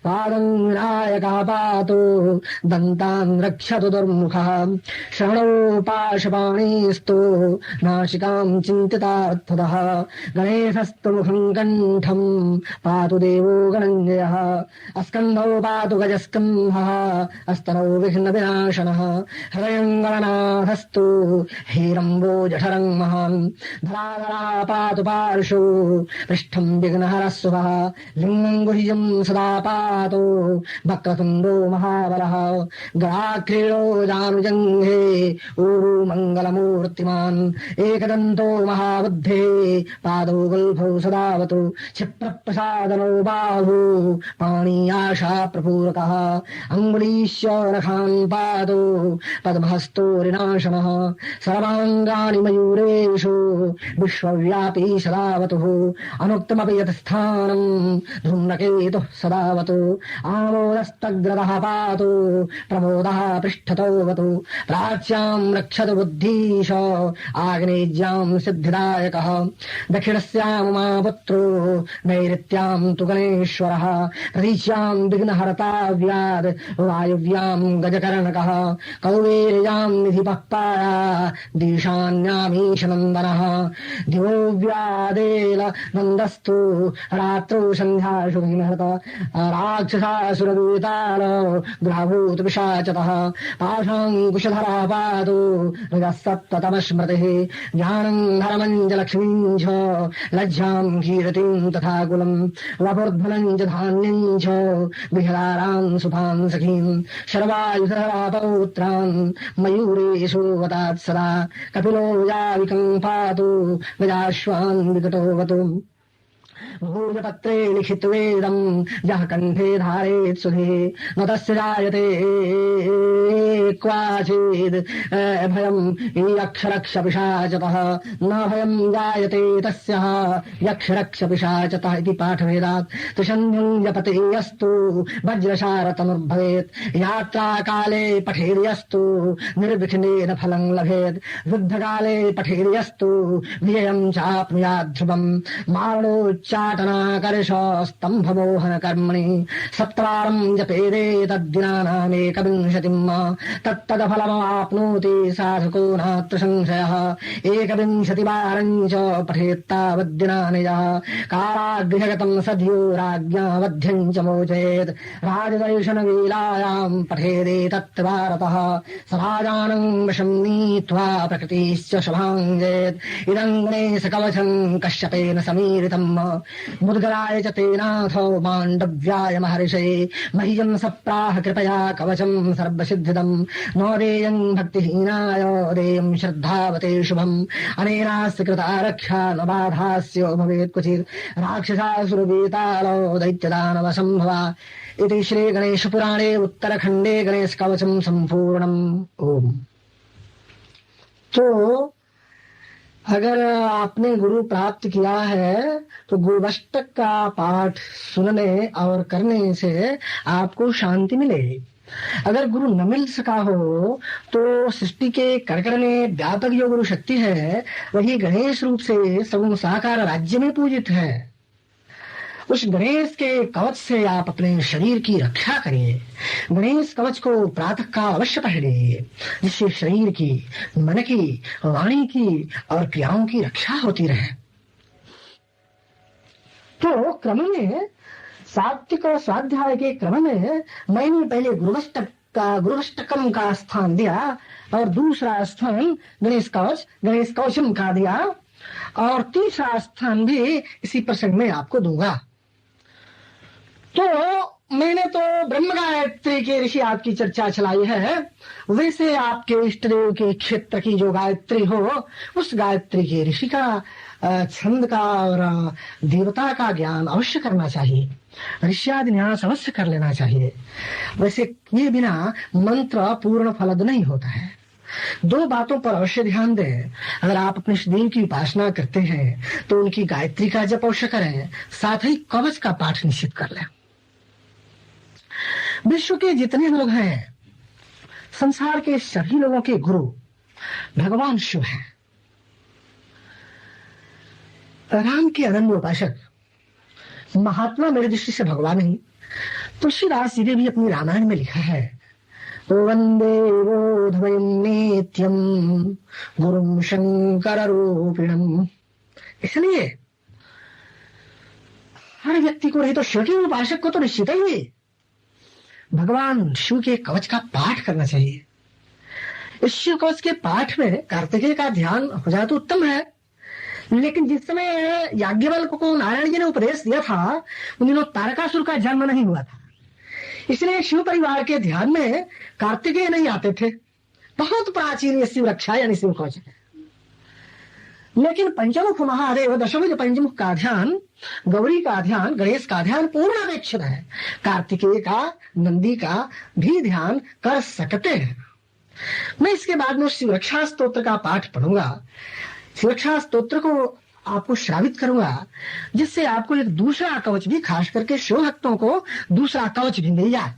पादं विनायकः पातो दन्तान् रक्षतु दुर्मुखः श्रवणौ पाशपाणिस्तु नासिकां चिन्तितार्थतः गणेशस्तु मुखं कण्ठं पातु देवो गणञ्जयः अस्कन्धौ पातु गजस्कन्धः अस्तनौ विघ्नविनाशनः हृदयं गणनाथस्तु हीरम्बो जठरं महान् धराधरा पातु पार्श्वो पृष्ठं विघ्नहरस्वः लिङ्गं गुह्यं सदा पातु वक्रतुण्डो महाबलः गणाक्रीडो जानुजङ्घे ऊरु मङ्गलमूर्तिमान् एकदन्तो महाबुद्धे पादौ गुल्फौ सदावतु क्षिप्रप्रसादनो बाहु पाणियाशा प्रपूरकः अङ्गुलीश्च नखान् पादो पद्महस्तोरिनाशनः सर्वाङ्गानि मयूरेषु विश्वव्यापी सदावतुः अनुक्तमपि यत् स्थानं धूम्रकेतुः सदावतु आमोदस्तग्रदः पातु प्रमोदः पृष्ठतोऽवतु प्राच्यां रक्षतु बुद्धीश आग्नेय्यां सिद्धिदायकः दक्षिणस्यां पुत्रो नैऋत्यां तु गणेश्वरः प्रतीच्यां विघ्नहर्ताव्याद् वायुव्यां गजकर्णकः कौवेर्यां निधिपः पाया दीशान्यामीशनन्दनः दिवो व्यादेल नन्दस्तु रात्रौ सन्ध्यासु विघ्नहर्त राक्षसासुरदूताल ग्राभूत पिशाचतः पाशाङ्कुशधरः पातु रजः सप्ततमस्मृतिः ज्ञानं धर्मञ्च लक्ष्मीं च लज्जां कीर्तिं तथा कुलं वपुर्धनं च धान्यं च विहरारां सुभां सखीं सर्वायुधरा पौत्रान् मयूरेषु वतात् सदा कपिलो याविकं पातु गजाश्वान् विकटोऽवतु भूजपत्रे लिखित्वेदं यः कण्ठे धारेत् सुधे न तस्य जायते क्वाचिद् भयं यक्षरक्षपिशाचतः न भयं जायते तस्यः यक्षरक्षपिशाचतः इति पाठभेदात् त्रिसन्ध्यं जपते यस्तु वज्रशारतनुर्भवेत् यात्राकाले पठेर्यस्तु निर्विघ्नेन फलं लभेत् युद्धकाले पठेर्यस्तु विजयं चाप्नुयात् ध्रुवम् मारणोच्चा उद्घाटनाकर्ष स्तंभमोहन कर्मणि सत्वारं जपेदेतद्दिनानामेकविंशतिम् तत्तदफलमाप्नोति साधको नात्र संशयः 21वारं च पठेत्तावद्दिनानि यः कारागृहगतं सद्यो राज्ञा वध्यं च मोचयेत् राजदर्शनलीलायां पठेदेतत्भारतः सभाजानं वशं नीत्वा प्रकृतिश्च शभाङ्गेत् इदं गणेशकवचं कश्यपेन समीरितम् मुद्गराय च तेनाथो माण्डव्याय महर्षे मह्यं सप्राह कृपया कवचं सर्वसिद्धिदम् नो देयं भक्तिहीनाय देयं श्रद्धावते शुभम् अनेनास्य कृता रक्षा न बाधास्यो भवेत् क्वचित् राक्षसासुरवेतालो दैत्यदानव संभवा इति श्री गणेश पुराणे उत्तरखंडे गणेश कवचम संपूर्णम्। ओम। तो अगर आपने गुरु प्राप्त किया है तो गुरुवष्टक का पाठ सुनने और करने से आपको शांति मिलेगी। अगर गुरु न मिल सका हो तो सृष्टि के कड़कड़ में व्यापक जो गुरु शक्ति है वही गणेश रूप से सगुण साकार राज्य में पूजित है। उस गणेश के कवच से आप अपने शरीर की रक्षा करिए। गणेश कवच को प्रातः काल अवश्य पहनिए, जिससे शरीर की, मन की, वाणी की और क्रियाओं की रक्षा होती रहे। तो क्रम में सात्विक और स्वाध्याय के क्रम में मैंने पहले गुरुवष्टकम का स्थान दिया और दूसरा स्थान गणेश कवचम का दिया और तीसरा स्थान भी इसी प्रसंग में आपको दूंगा। तो मैंने तो ब्रह्म गायत्री के ऋषि आपकी चर्चा चलाई है, वैसे आपके इष्ट देव के क्षेत्र की जो गायत्री हो उस गायत्री के ऋषि का छंद का और देवता का ज्ञान अवश्य करना चाहिए। ऋष्यादि न्यास अवश्य कर लेना चाहिए। वैसे किए बिना मंत्र पूर्ण फलद नहीं होता है। दो बातों पर अवश्य ध्यान दें। अगर आप अपने देव की उपासना करते हैं तो उनकी गायत्री का जप अवश्य करें, साथ ही कवच का पाठ निश्चित कर लें। विश्व के जितने लोग हैं, संसार के सभी लोगों के गुरु भगवान शिव हैं। राम के अनन्य उपासक महात्मा मेरी दृष्टि से भगवान ही। तुलसीदास जी ने भी अपनी रामायण में लिखा है, वंदे बोधवयं नित्यं गुरुं शंकर रूपिणम्। इसलिए हर व्यक्ति को, नहीं तो शिव के उपासक को तो निश्चित ही भगवान शिव के कवच का पाठ करना चाहिए। इस शिव कवच के पाठ में कार्तिकेय का ध्यान हो जाए तो उत्तम है, लेकिन जिस समय याज्ञवल्क्य को नारायण जी ने उपदेश दिया था उन दिनों तारकासुर का जन्म नहीं हुआ था, इसलिए शिव परिवार के ध्यान में कार्तिकेय नहीं आते थे। बहुत प्राचीन शिव रक्षा यानी शिव कवच है। लेकिन पंचमुख महादेव दशभुज पंचमुख का ध्यान, गौरी का ध्यान, गणेश का ध्यान पूर्ण अपेक्षित है। कार्तिकेय का, नंदी का भी ध्यान कर सकते हैं। मैं इसके बाद में शिव रक्षा स्तोत्र का पाठ पढ़ूंगा। शिवरक्षा स्तोत्र को आपको श्रावित करूंगा, जिससे आपको एक दूसरा कवच भी, खास करके शिव भक्तों को दूसरा कवच भी मिल जाए।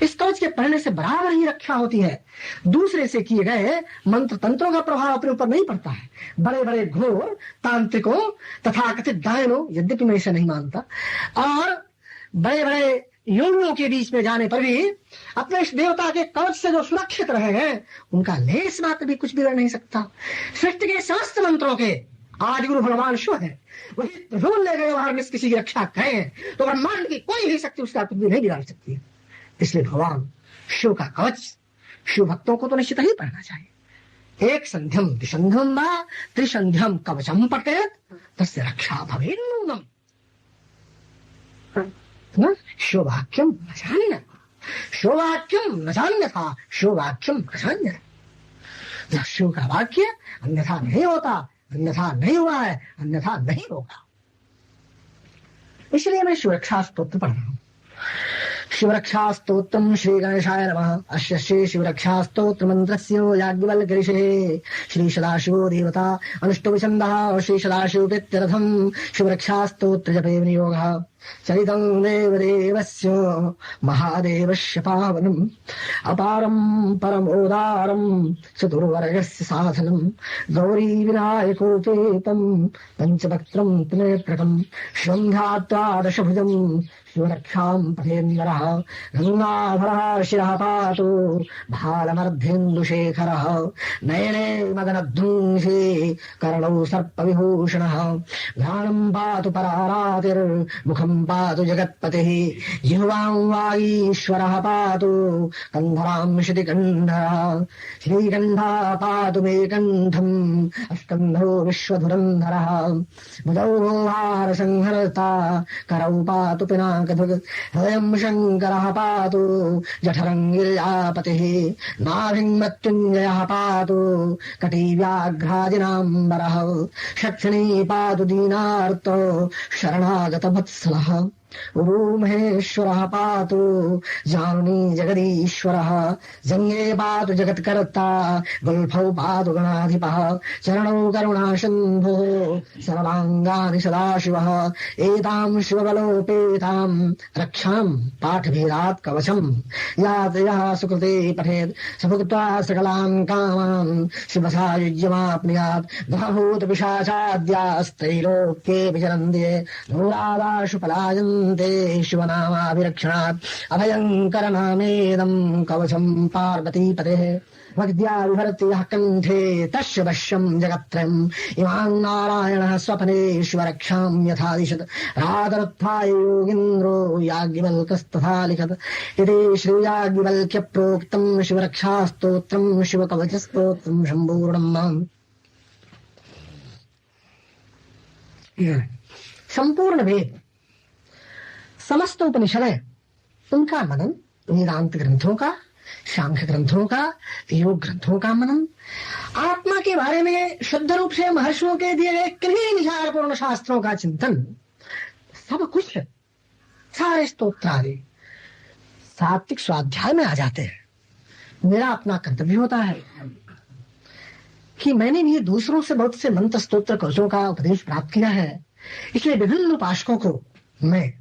इस कवच के पढ़ने से बराबर ही रक्षा होती है। दूसरे से किए गए मंत्र तंत्रों का प्रभाव अपने ऊपर नहीं पड़ता है। बड़े बड़े घोर तांत्रिकों तथा कथित दायनों, यद्यपि मैं इसे नहीं मानता, और बड़े बड़े योगियों के बीच में जाने पर भी अपने इस देवता के कवच से जो सुरक्षित रहे हैं उनका लेस मात्र भी कुछ बिगड़ नहीं सकता। सृष्टि के समस्त मंत्रों के आदि गुरु भगवान शिव है, वही त्रिशूल ले गए वहां किसी की रक्षा करें तो ब्रह्मांड की कोई भी शक्ति उसका कुछ भी नहीं बिगाड़ सकती। इसलिए भगवान शिव का कवच शिव भक्तों को तो निश्चित ही पढ़ना चाहिए। एक संध्यम द्विसंध्यम वा त्रिसंध्यम कवचम पठेत तस्य रक्षा भवेत् नूनम्। शिववाक्यम न जान्यथा, शिववाक्यम न जान्यथा, शिववाक्यम न जान्यथा। शिव का वाक्य अन्यथा नहीं होता, अन्यथा नहीं हुआ है, अन्यथा नहीं होगा। इसलिए मैं शिवरक्षा स्तोत्र पढ़ रहा हूं। शिवरक्षास्तोत्रम् श्रीगणेशाय नमः। अस्य श्री शिवरक्षास्तोत्रमन्त्रस्य याज्ञवल्क्य ऋषेः श्री सदाशिवो देवता अनुष्टुप्छन्दः श्री सदाशिव प्रीत्यर्थम् शिवरक्षास्तोत्रजपे विनियोगः। चरितं देवदेवस्य महादेवस्य पावनम् अपारं परमोदारं चतुर्वर्गस्य साधनं गौरी विनायकोपेतं पंचवक्त्रं त्रिनेत्रकं शिवं ध्यात्वा दशभुजं शिवरक्षां पठेन्नरः। गंगाधरः शिरः पातु भालमर्धेन्दुशेखरः नयने मदनध्वंसे कर्णौ सर्पविभूषणः। घ्राणं पातु परारातिर्मुखं पातु जगत्पतिः जिह्वां वागीश्वरः पातु कन्धरां श्रुतिकण्ठः। श्रीकण्ठः पातु मे कण्ठम् अस्कन्धो विश्वधुरन्धरः। भुजौ भारसंहर्ता करौ पातु पिनाकधुक् हृदयं शङ्करः पातु जठरं गिरिजापतिः। नाभिं मृत्युञ्जयः पातु कटिव्याघ्राजिनाम्बरः। शक्षिणी पातु दीनार्तो शरणागतवत्सलः। उरूमहेश्वरः पातु जानुनी जगदीश्वरः। जङ्गे पातु जगत्कर्ता गुल्फौ पातु गणाधिपः। चरणौ करुणासिन्धुः सर्वाङ्गानि सदाशिवः। एतां शिवबलोपेतां रक्षां पाठभेदात् कवचम् यात् यः सुकृते पठेत् स भुक्त्वा सकलान् कामान् शिवसायुज्यमाप्नुयात्। बहूत पिशाचाद्यास्त्रैलोक्ये विचरन्ति धूरादाशु पलायन्ते शिवनामाभिरक्षणात्। अभयङ्कर नामेदं कवचं पार्वतीपतेः भक्त्या विभर्ति यः कण्ठे तस्य वश्यं जगत्त्रयम्। इमां नारायणः स्वप्ने शिवरक्षां यथादिशत् रातरुत्थाय योगीन्द्रो याज्ञवल्क्यस्तथा लिखत्। इति श्रीयाज्ञवल्क्य प्रोक्तं शिवरक्षास्तोत्रं शिवकवचस्तोत्रं सम्पूर्णम्। संपूर्ण वेद समस्त उपनिषदें उनका मनन वेदांत ग्रंथों का सांख्य ग्रंथों का योग ग्रंथों का मनन आत्मा के बारे में शुद्ध रूप से महर्षियों के दिए गए किन्हीं विचारपूर्ण शास्त्रों का चिंतन सब कुछ सारे स्तोत्र आदि सात्विक स्वाध्याय में आ जाते हैं। मेरा अपना कर्तव्य होता है कि मैंने भी दूसरों से बहुत से मंत्र स्तोत्र कवचों का उपदेश प्राप्त किया है, इसलिए विभिन्न उपासकों को मैं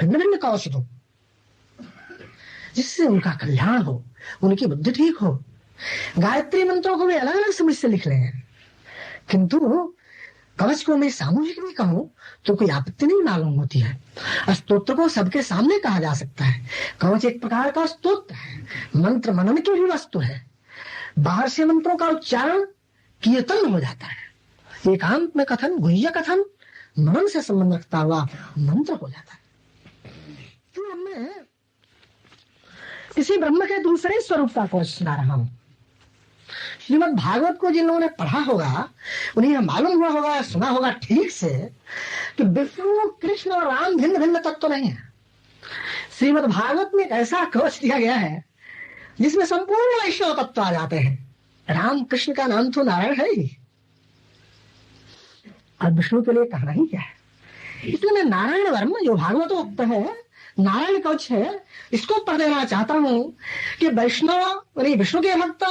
भिन्न भिन्न कवच दूं जिससे उनका कल्याण हो, उनकी बुद्धि ठीक हो। गायत्री मंत्रों को भी अलग अलग समझ से लिख लें, किंतु कवच को मैं सामूहिक भी कहूं तो कोई आपत्ति नहीं मालूम होती है। स्तोत्र को सबके सामने कहा जा सकता है। कवच एक प्रकार का स्तोत्र है, मंत्र मनन की भी वस्तु है। बाहर से मंत्रों का उच्चारण कीर्तन हो जाता है, एकांत में कथन गुह्य कथन मनन से संबंध रखता हुआ मंत्र हो जाता है। तो मैं इसी ब्रह्म के दूसरे स्वरूप का कोर्स सुना रहा हूं। श्रीमद् भागवत को जिन्होंने पढ़ा होगा उन्हें मालूम हुआ होगा, सुना होगा ठीक से कि विष्णु कृष्ण और राम भिन्न भिन्न तत्व नहीं है। श्रीमद् भागवत में एक ऐसा कवच दिया गया है जिसमें संपूर्ण वैष्णव तत्व आ जाते हैं। राम कृष्ण का नाम तो नारायण है ही, और विष्णु के लिए कहना ही क्या है। इसलिए मैं नारायण वर्म जो भागवतोक्त है, नारायण कवच है, इसको पढ़ देना चाहता हूं कि वैष्णव विष्णु के भक्त,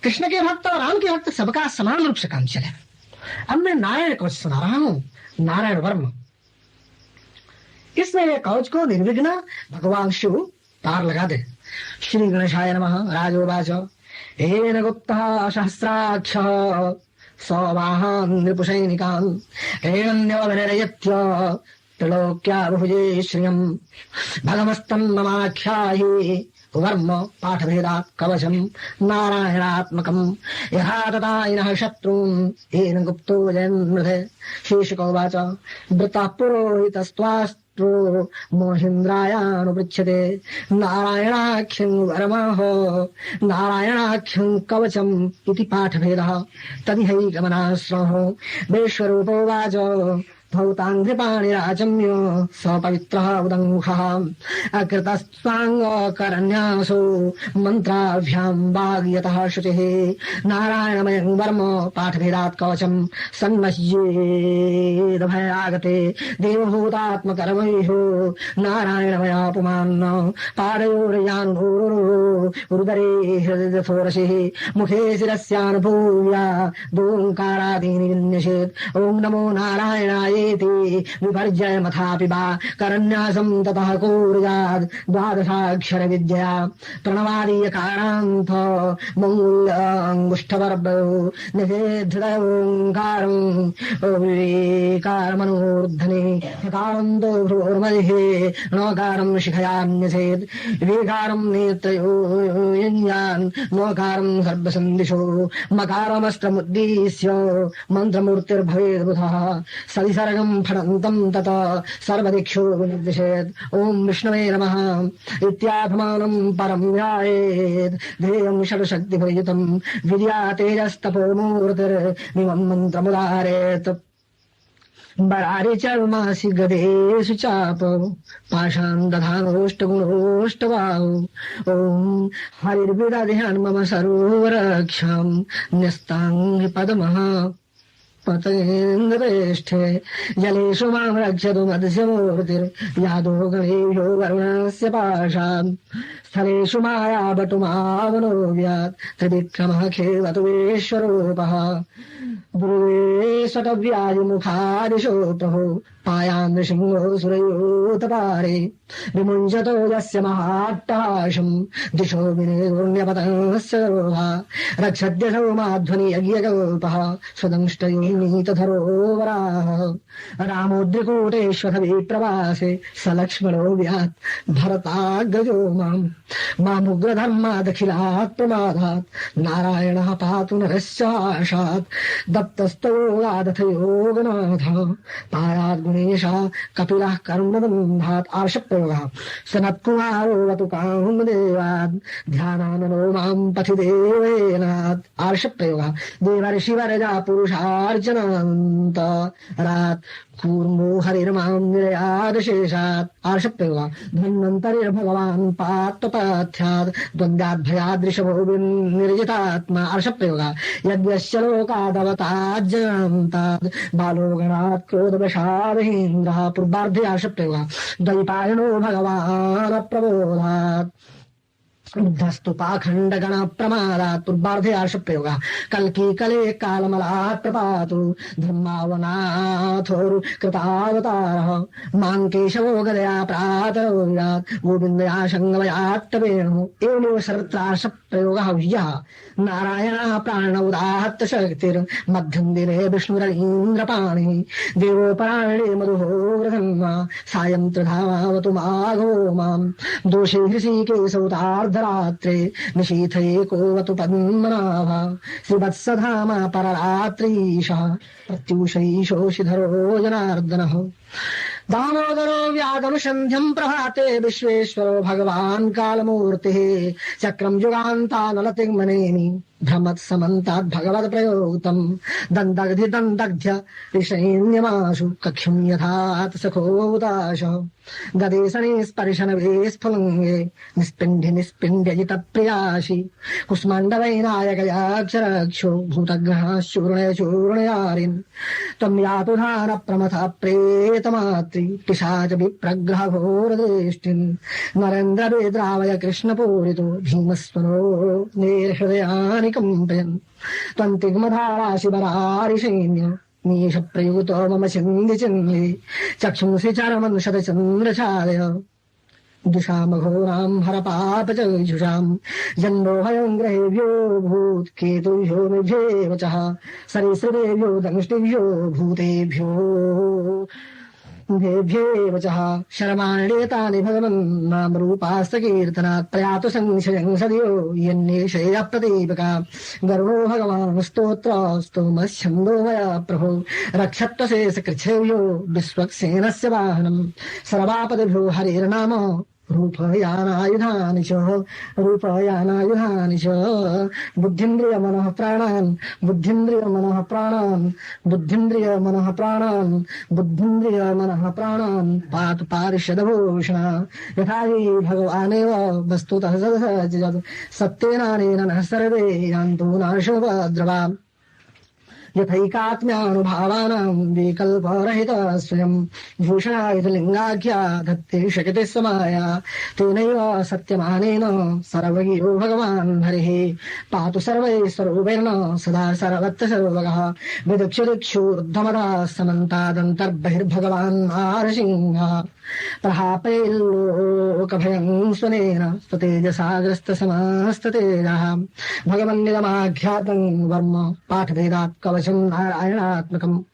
कृष्ण के भक्त और राम के भक्त सबका समान रूप से काम चले। अब मैं नारायण कवच सुना रहा हूं, नारायण वर्म। इसमें यह कवच को निर्विघ्न भगवान शिव पार लगा दे। श्री गणेशाय नमः। राजोवाच एन गुप्तः सहस्राक्षः सौवाहान् नृपुसैनिकान् एनन्यवनिरयत्य त्रिलोक्याभुजे श्रियम् भगमस्तम् ममाख्याहि वर्म पाठभेदात् कवचम् नारायणात्मकम् यथा तथा इनः शत्रून् येन गुप्तो जयन्मृधे। शेषकोवाच वृतः पुरोहितस्त्वास्त्रो मोहीन्द्रायानुपृच्छते नारायणाख्यं वरमः नारायणाख्यं कवचम् इति पाठभेदः तदिहैकमनाश्रमः। विश्वरूपोवाच धौताङ्घ्रिपाणिराचम्य सपवित्रः उदङ्मुखः अकृतस्त्वाङ्गकरन्यासो मन्त्राभ्यां वाग्यतः शुचिः नारायणमयं वर्म पाठभेदात् कवचम् सन्मह्येदभयागते देवभूतात्मकरमैहो नारायणमया पुमान्न पादयोर्यानुरुदरे हृदयथोरसिः मुखे शिरस्यानुभूया दोङ्कारादीनि विन्यसेत् ॐ नमो नारायणायेति विपर्जय मथापि वा करन्यासं ततः कुर्यात् द्वादशाक्षर विद्या प्रणवादीयकारान्त मङ्गुष्ठवर्गो निषेधोङ्कारं विकारमनूर्धने कान्तो भ्रुवोर्मध्ये नकारं शिखयान्यसेत् विकारं नेत्रयोन्यान् नकारं सर्वसन्दिशो मकारमस्त्रमुद्दिश्य मन्त्रमूर्तिर्भवेद्बुधः सविसर्गं फणन्तं तत सर्वदिक्षु विनिर्दिशेत् ॐ विष्णवे नमः इत्यात्मानं परं ध्यायेत् ध्येयं षड्शक्तिभयुतं विद्या तेजस्तपोमूर्तिर्मिमं मन्त्रमुदाहरेत् बरारे चर्मासि गदेषु चाप पाषाण दधानोष्टगुणोष्टबाहु ॐ हरिर्विदध्यान् मम सरोवरक्षां न्यस्ताङ्घ्रि पद्मः पतेन्द्रेष्ठे जलेषु मां रक्षतु मत्स्य मूर्तिर्यादो गणेभ्यो वरुणस्य पाशात् स्थलेषु मायावटु मावनोऽव्यात् त्रिविक्रमः खेवतु विश्वरूपः दुर्वे शतव्यायुमुखादिशो प्रभो पायां नृसिंहो सुरयोतपारे विमुञ्चतो यस्य महाट्टहासं दिशो विनेगुण्यपतनस्य रोहा रक्षद्यसौ माध्वनि यज्ञकल्पः स्वदंष्टयोनीतधरो वराः रामोद्रिकूटेष्वथ विप्रवासे स लक्ष्मणो व्यात् भरताग्रजो मामुग्रधर्मादखिलात् प्रमादात् नारायणः पातु नरस्याशात् दत्तस्तयोगादथ योगनाथ पायात् गुणेशः कपिलः कर्मबन्धात् आर्षप्रयोगः सनत्कुमारोऽवतु कामदेवात् ध्यानाननो मां पथि देवेनात् आर्षप्रयोगः देवर्षिवरजा पुरुषार्चनान्तरात् कूर्मो हरिर्मां निरयादशेषात् आर्षप्रयोगः धन्वन्तरिर्भगवान् पात्तपाथ्यात् द्वन्द्वाद्भयादृशभो निर्जितात्मा आर्षप्रयोगः यज्ञस्य लोकादवताज्जनान्तात् बालो गणात् क्रोधवशादहीन्द्रः पूर्वार्धे आर्षप्रयोगः द्वैपायनो भगवान् प्रबोधात् उद्धस्तु पाखण्डगण प्रमादात् पूर्वार्धे आर्षप्रयोगः कल्की कले कालमलात् प्रपातु धर्मावनाथोरु कृतावतारः मां केशवो गदया प्रातरोयात् गोविन्दया शङ्गवयात्तवेणुः एवमेव सर्वत्र आर्षप्रयोगः विह्यः नारायणः प्राणोदात्त शक्तिर्मध्यं दिने विष्णुरवीन्द्रपाणिः देवोपराणे मधुहोग्रधन्वा सायं त्रिधामावतु माघो मां दोषे हृषीकेशौतार्धरात्रे निशीथये कोवतु पद्मनाभ श्रीवत्सधामा पररात्रीशः प्रत्यूषैशोषिधरो जनार्दनः दामोदरो व्यागमसन्ध्यं प्रभाते विश्वेश्वरो भगवान् कालमूर्तिः चक्रं युगान्तानलतिग्मनेनि भ्रमत्समन्तात् भगवत् प्रयोक्तम् दन्तग्धि दन्तग्ध्य ऋषैन्यमाशु कक्ष्यं यथात् सखोताश गदेशने स्पर्शनवे स्फुलिङ्गे निस्पिण्ढि निस्पिण्ड्यजितप्रियाशि कुष्माण्डवैनायकयाक्षरक्षो भूतग्रहः चूर्णयचूर्णयारिन् त्वं यातु धान प्रमथ प्रेतमात्रि पिशाच विप्रग्रह घोरदृष्टिन् नरेन्द्र वेद्रावय कृष्णपूरितो भीमस्वनो निर्हृदयानि कम्पयन् त्वन्तिग्मधारा शिवरारिसैन्य नीश प्रयुतो मम छिन्दि चिन्धि चक्षुंसि चरमन् शतचन्द्रछादय दुषामघोरां हरपापचजुषां जन्मो भयं ग्रहेभ्यो भूत् केतुभ्यो निभ्येव च सरीसृभ्यो दंष्टिभ्यो भूतेभ्यो देभ्येव च शर्माण्येतानि भगवन्नाम रूपास्तकीर्तनात् प्रयातु संशयं सदयो यन्नेषया प्रदीपका गरुडो भगवान् स्तोत्रस्तोमच्छन्दो मया प्रभो रक्षत्वशेषकृच्छेभ्यो विश्वक्सेनस्य वाहनं सर्वापदिभ्यो हरिर्नाम रूपयानायुधानि च रूपयानायुधानि च बुद्धिन्द्रियमनः प्राणान् बुद्धिन्द्रियमनः प्राणान् बुद्धिन्द्रियमनः प्राणान् बुद्धिन्द्रियमनः प्राणान् पातु पारिषदभूषण यथा हि भगवानेव वस्तुतः सदसत् सत्येनानेन नः सर्वे यान्तु नाशोपद्रवा यथैकात्म्यानुभावानां विकल्परहित स्वयं भूषणायुधलिङ्गाख्या धत्ते शक्यते समाया तेनैव सत्यमानेन सर्वज्ञो भगवान् हरिः पातु सर्वैश्वरूपेण सदा सर्वत्र सर्वगः विदक्षदिक्षूर्ध्वमदः समन्तादन्तर्बहिर्भगवान् मारसिंहः प्रहापैर्लोकभयं स्वनेन स्वतेजसाग्रस्तसमस्ततेजः भगवन्निदमाख्यातं वर्म पाठभेदात् कवचं नारायणात्मकम्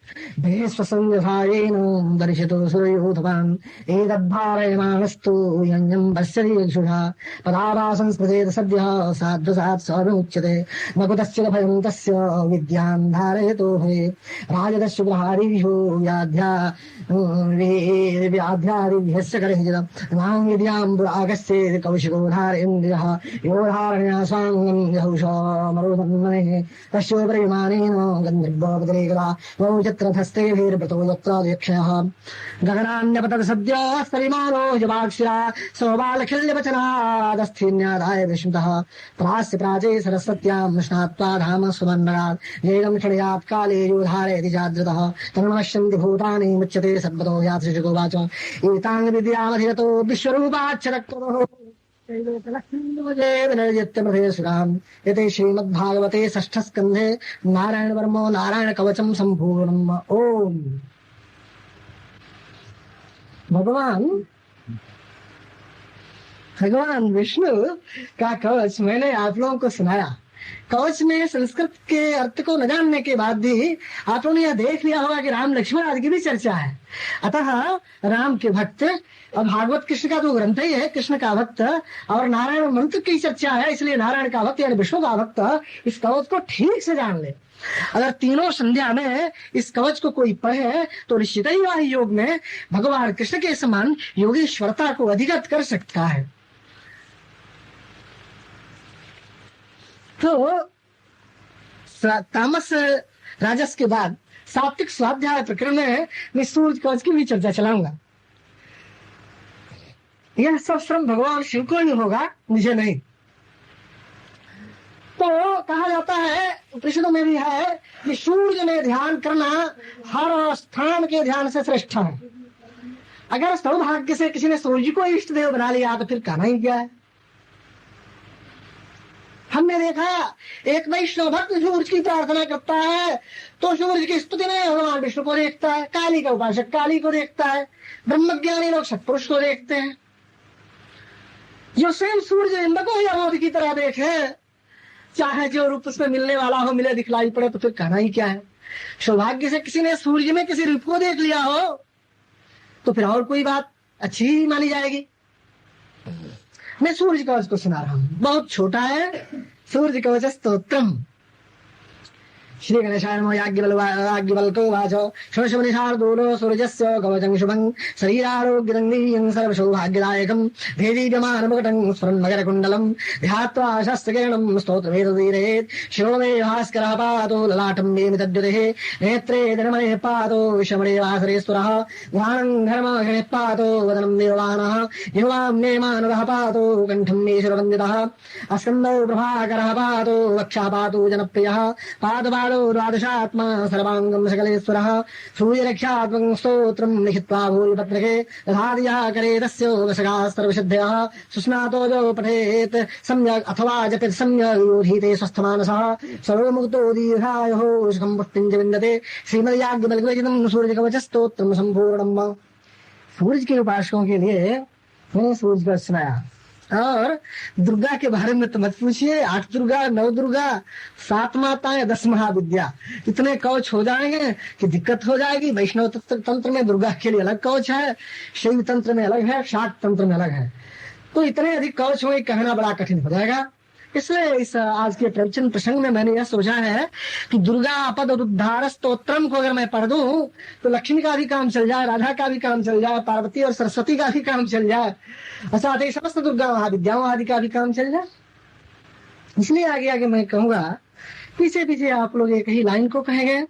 भेस्वसंयथायेन दर्शितो सुरयोधवान् एतद्भारयमाणस्तु यञ्जं पश्यति यक्षुषा पदाभासंस्मृतेत सद्यः साध्वसात् सविमुच्यते न कुतश्च भयं तस्य विद्यान् धारयतो भवे राजदस्य प्रहारिभ्यो व्याध्यादिभ्यश्च करिहितं मां विद्यां पुरागस्येत् कौशिको धारयेन्द्रियः यो धारणया स्वाङ्गं यहुषमरोधन्मनेः तस्योपरि विमानेन गन्धर्वोपतिरेकदा रथस्तेभिर्व्रतो यत्र यक्षयः गगनान्यपतत् सद्यः परिमाणो जवाक्षिरा सोबालखिल्यवचनादस्थिन्यादाय विस्मृतः प्रास्य प्राचे सरस्वत्यां स्नात्वा धाम सुवर्णरात् जैनं क्षणयात् काले यो धारयति जाग्रतः तन्नश्यन्ति भूतानि मुच्यते सद्वतो यात्रिजगोवाच एतां विद्यामधिगतो विश्वरूपाक्षरक्रमः यते श्रीमद्भागवते षष्ठस्कन्धे नारायणवर्मो नारायण कवचम संपूर्णम्। ओम भगवान विष्णु का कवच मैंने आप लोगों को सुनाया। कवच में संस्कृत के अर्थ को न जानने के बाद भी आप लोगों ने यह देख लिया होगा कि राम लक्ष्मण आदि की भी चर्चा है। अतः राम के भक्त और भागवत कृष्ण का तो ग्रंथ ही है, कृष्ण का भक्त और नारायण मंत्र की चर्चा है, इसलिए नारायण का भक्त यानी विष्णु का भक्त इस कवच को ठीक से जान ले। अगर तीनों संध्या में इस कवच को कोई पढ़े तो निश्चित ही वह योग में भगवान कृष्ण के समान योगेश्वरता को अधिगत कर सकता है। तो तामस राजस के बाद सात्विक स्वाध्याय प्रकरण में मैं सूर्य कवच की भी चर्चा चलाऊंगा। यह सब श्रम भगवान शिव को ही होगा, मुझे नहीं। तो कहा जाता है, उपनिषदों में भी है कि सूर्य में ध्यान करना हर स्थान के ध्यान से श्रेष्ठ है। अगर सौभाग्य से किसी ने सूर्य को इष्ट देव बना लिया तो फिर कहना ही क्या है। हमने देखा एक वैष्णव भक्त सूर्य की प्रार्थना करता है तो सूर्य की स्तुति में भगवान विष्णु को देखता है, काली का उपासक काली को देखता है, ब्रह्मज्ञानी लोग सत्पुरुष को देखते हैं। जो स्वयं सूर्य इंद्र को ही अवध की तरह देखे, चाहे जो रूप उसमें मिलने वाला हो मिले दिखलाई पड़े तो फिर कहना ही क्या है। सौभाग्य से किसी ने सूर्य में किसी रूप को देख लिया हो तो फिर और कोई बात अच्छी ही मानी जाएगी। मैं सूर्य कवच को सुना रहा हूं, बहुत छोटा है। सूर्य कवच स्तोत्रम। श्री गणेशाय नमः। याज्ञवल्क्यो वाच शोषमनिषार्दूलो सूर्यस्य कवचं शुभं शरीरारोग्यदङ्गीयं सर्वसौभाग्यदायकं देदीप्यमानमुकुटं स्फुरन्मकरकुण्डलं ध्यात्वा शस्त्रकिरणं स्तोत्रमेतदीरयेत् शिरो मे भास्करः पातो ललाटं मे मितद्युतिः नेत्रे धर्मणे पातो शमणे वासरेश्वरः घ्राणं धर्मगणेः पातो वदनं निर्वाणः जिह्वां मे मानवः पातो कण्ठं मे शिरवन्दितः अस्कन्दौ प्रभाकरः पातो वक्षः पातो जनप्रियः पादपादौ द्वादशात्मा सर्वांगं सकलेश्वरः सूर्यरक्षात्मकं स्तोत्रं लिखित्वा भूरिपत्रके दधादियः करे तस्य वशगाः सर्वसिद्धयः सुस्नातो जो पठेत् सम्यक् अथवा जपेत् सम्यक् योधीते स्वस्थमानसः सर्वमुक्तो दीर्घायुः सुखं पुष्टिं च विन्दते। श्रीमद्याज्ञवल्क्यविरचितं सूर्यकवचस्तोत्रं सम्पूर्णम्। सूर्य के उपासकों के लिए मैंने सूर्य को सुनाया। और दुर्गा के बारे में तो मत पूछिए, 8 दुर्गा 9 दुर्गा 7 माताएं 10 महाविद्या, इतने कवच हो जाएंगे कि दिक्कत हो जाएगी। वैष्णव तंत्र में दुर्गा के लिए अलग कवच है, शैव तंत्र में अलग है, शाक्त तंत्र में अलग है। तो इतने अधिक कवच होंगे कहना बड़ा कठिन हो जाएगा। इसलिए इस आज के प्रवचन प्रसंग में मैंने यह सोचा है कि दुर्गा पद उद्धार स्तोत्रम को अगर मैं पढ़ दूं तो लक्ष्मी का भी काम चल जाए, राधा का भी काम चल जाए, पार्वती और सरस्वती का भी काम चल जाए, और साथ ही समस्त दुर्गा महाविद्याओं आदि का भी काम चल जाए। इसलिए आगे आगे मैं कहूंगा, पीछे पीछे आप लोग एक ही लाइन को कहेंगे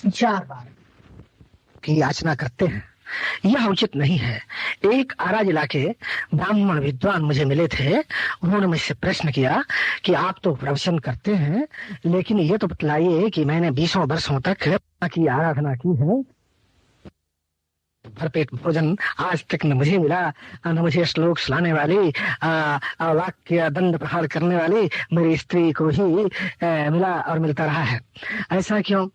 4 बार की याचना करते हैं, यह उचित नहीं है। एक आरा जिला के ब्राह्मण विद्वान मुझे मिले थे, उन्होंने मुझसे प्रश्न किया कि आप तो प्रवचन करते हैं, लेकिन ये तो बतलाइए कि मैंने 20 वर्षों तक की आराधना की है, भरपेट भोजन आज तक न मुझे मिला, न मुझे श्लोक सुनाने वाली, वाक्य दंड प्रहार करने वाली मेरी स्त्री को ही मिला और मिलता रहा है। ऐसा क्यों?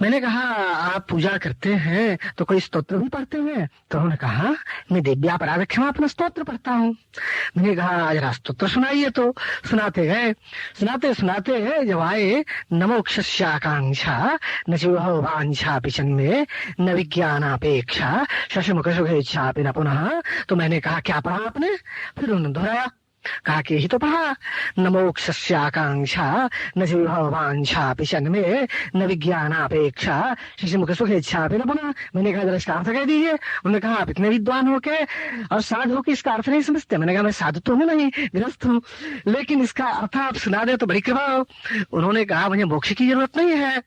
मैंने कहा आप पूजा करते हैं तो कोई स्तोत्र भी पढ़ते हैं? तो उन्होंने कहा मैं दिव्या परारक्षमा अपना स्तोत्र पढ़ता हूँ। मैंने कहा जरा स्तोत्र सुनाइए। तो सुनाते गए, सुनाते सुनाते जब आए नमोक्षस्याकांक्षा न चूहो वांछा पिछन में न विज्ञानापेक्षा शशमुख सुखेच्छा न पुनः। तो मैंने कहा क्या पढ़ा आपने? फिर उन्होंने दोहराया, कहा कि ही तो पढ़ा, नमोक्षस्याकांक्षा न चूहो वांछा पिछन में न विज्ञानापेक्षा शशमुख सुखेच्छा न पुनः। मैंने कहा जरा इसका अर्थ कह दीजिए। उन्होंने कहा आप इतने विद्वान होके और साधु होके इसका अर्थ नहीं समझते? मैंने कहा मैं साधु तो हूँ नहीं, गृहस्थ हूँ, लेकिन इसका अर्थ आप सुना दे तो बड़ी कृपा हो। उन्होंने कहा मुझे मोक्ष की जरूरत नहीं है,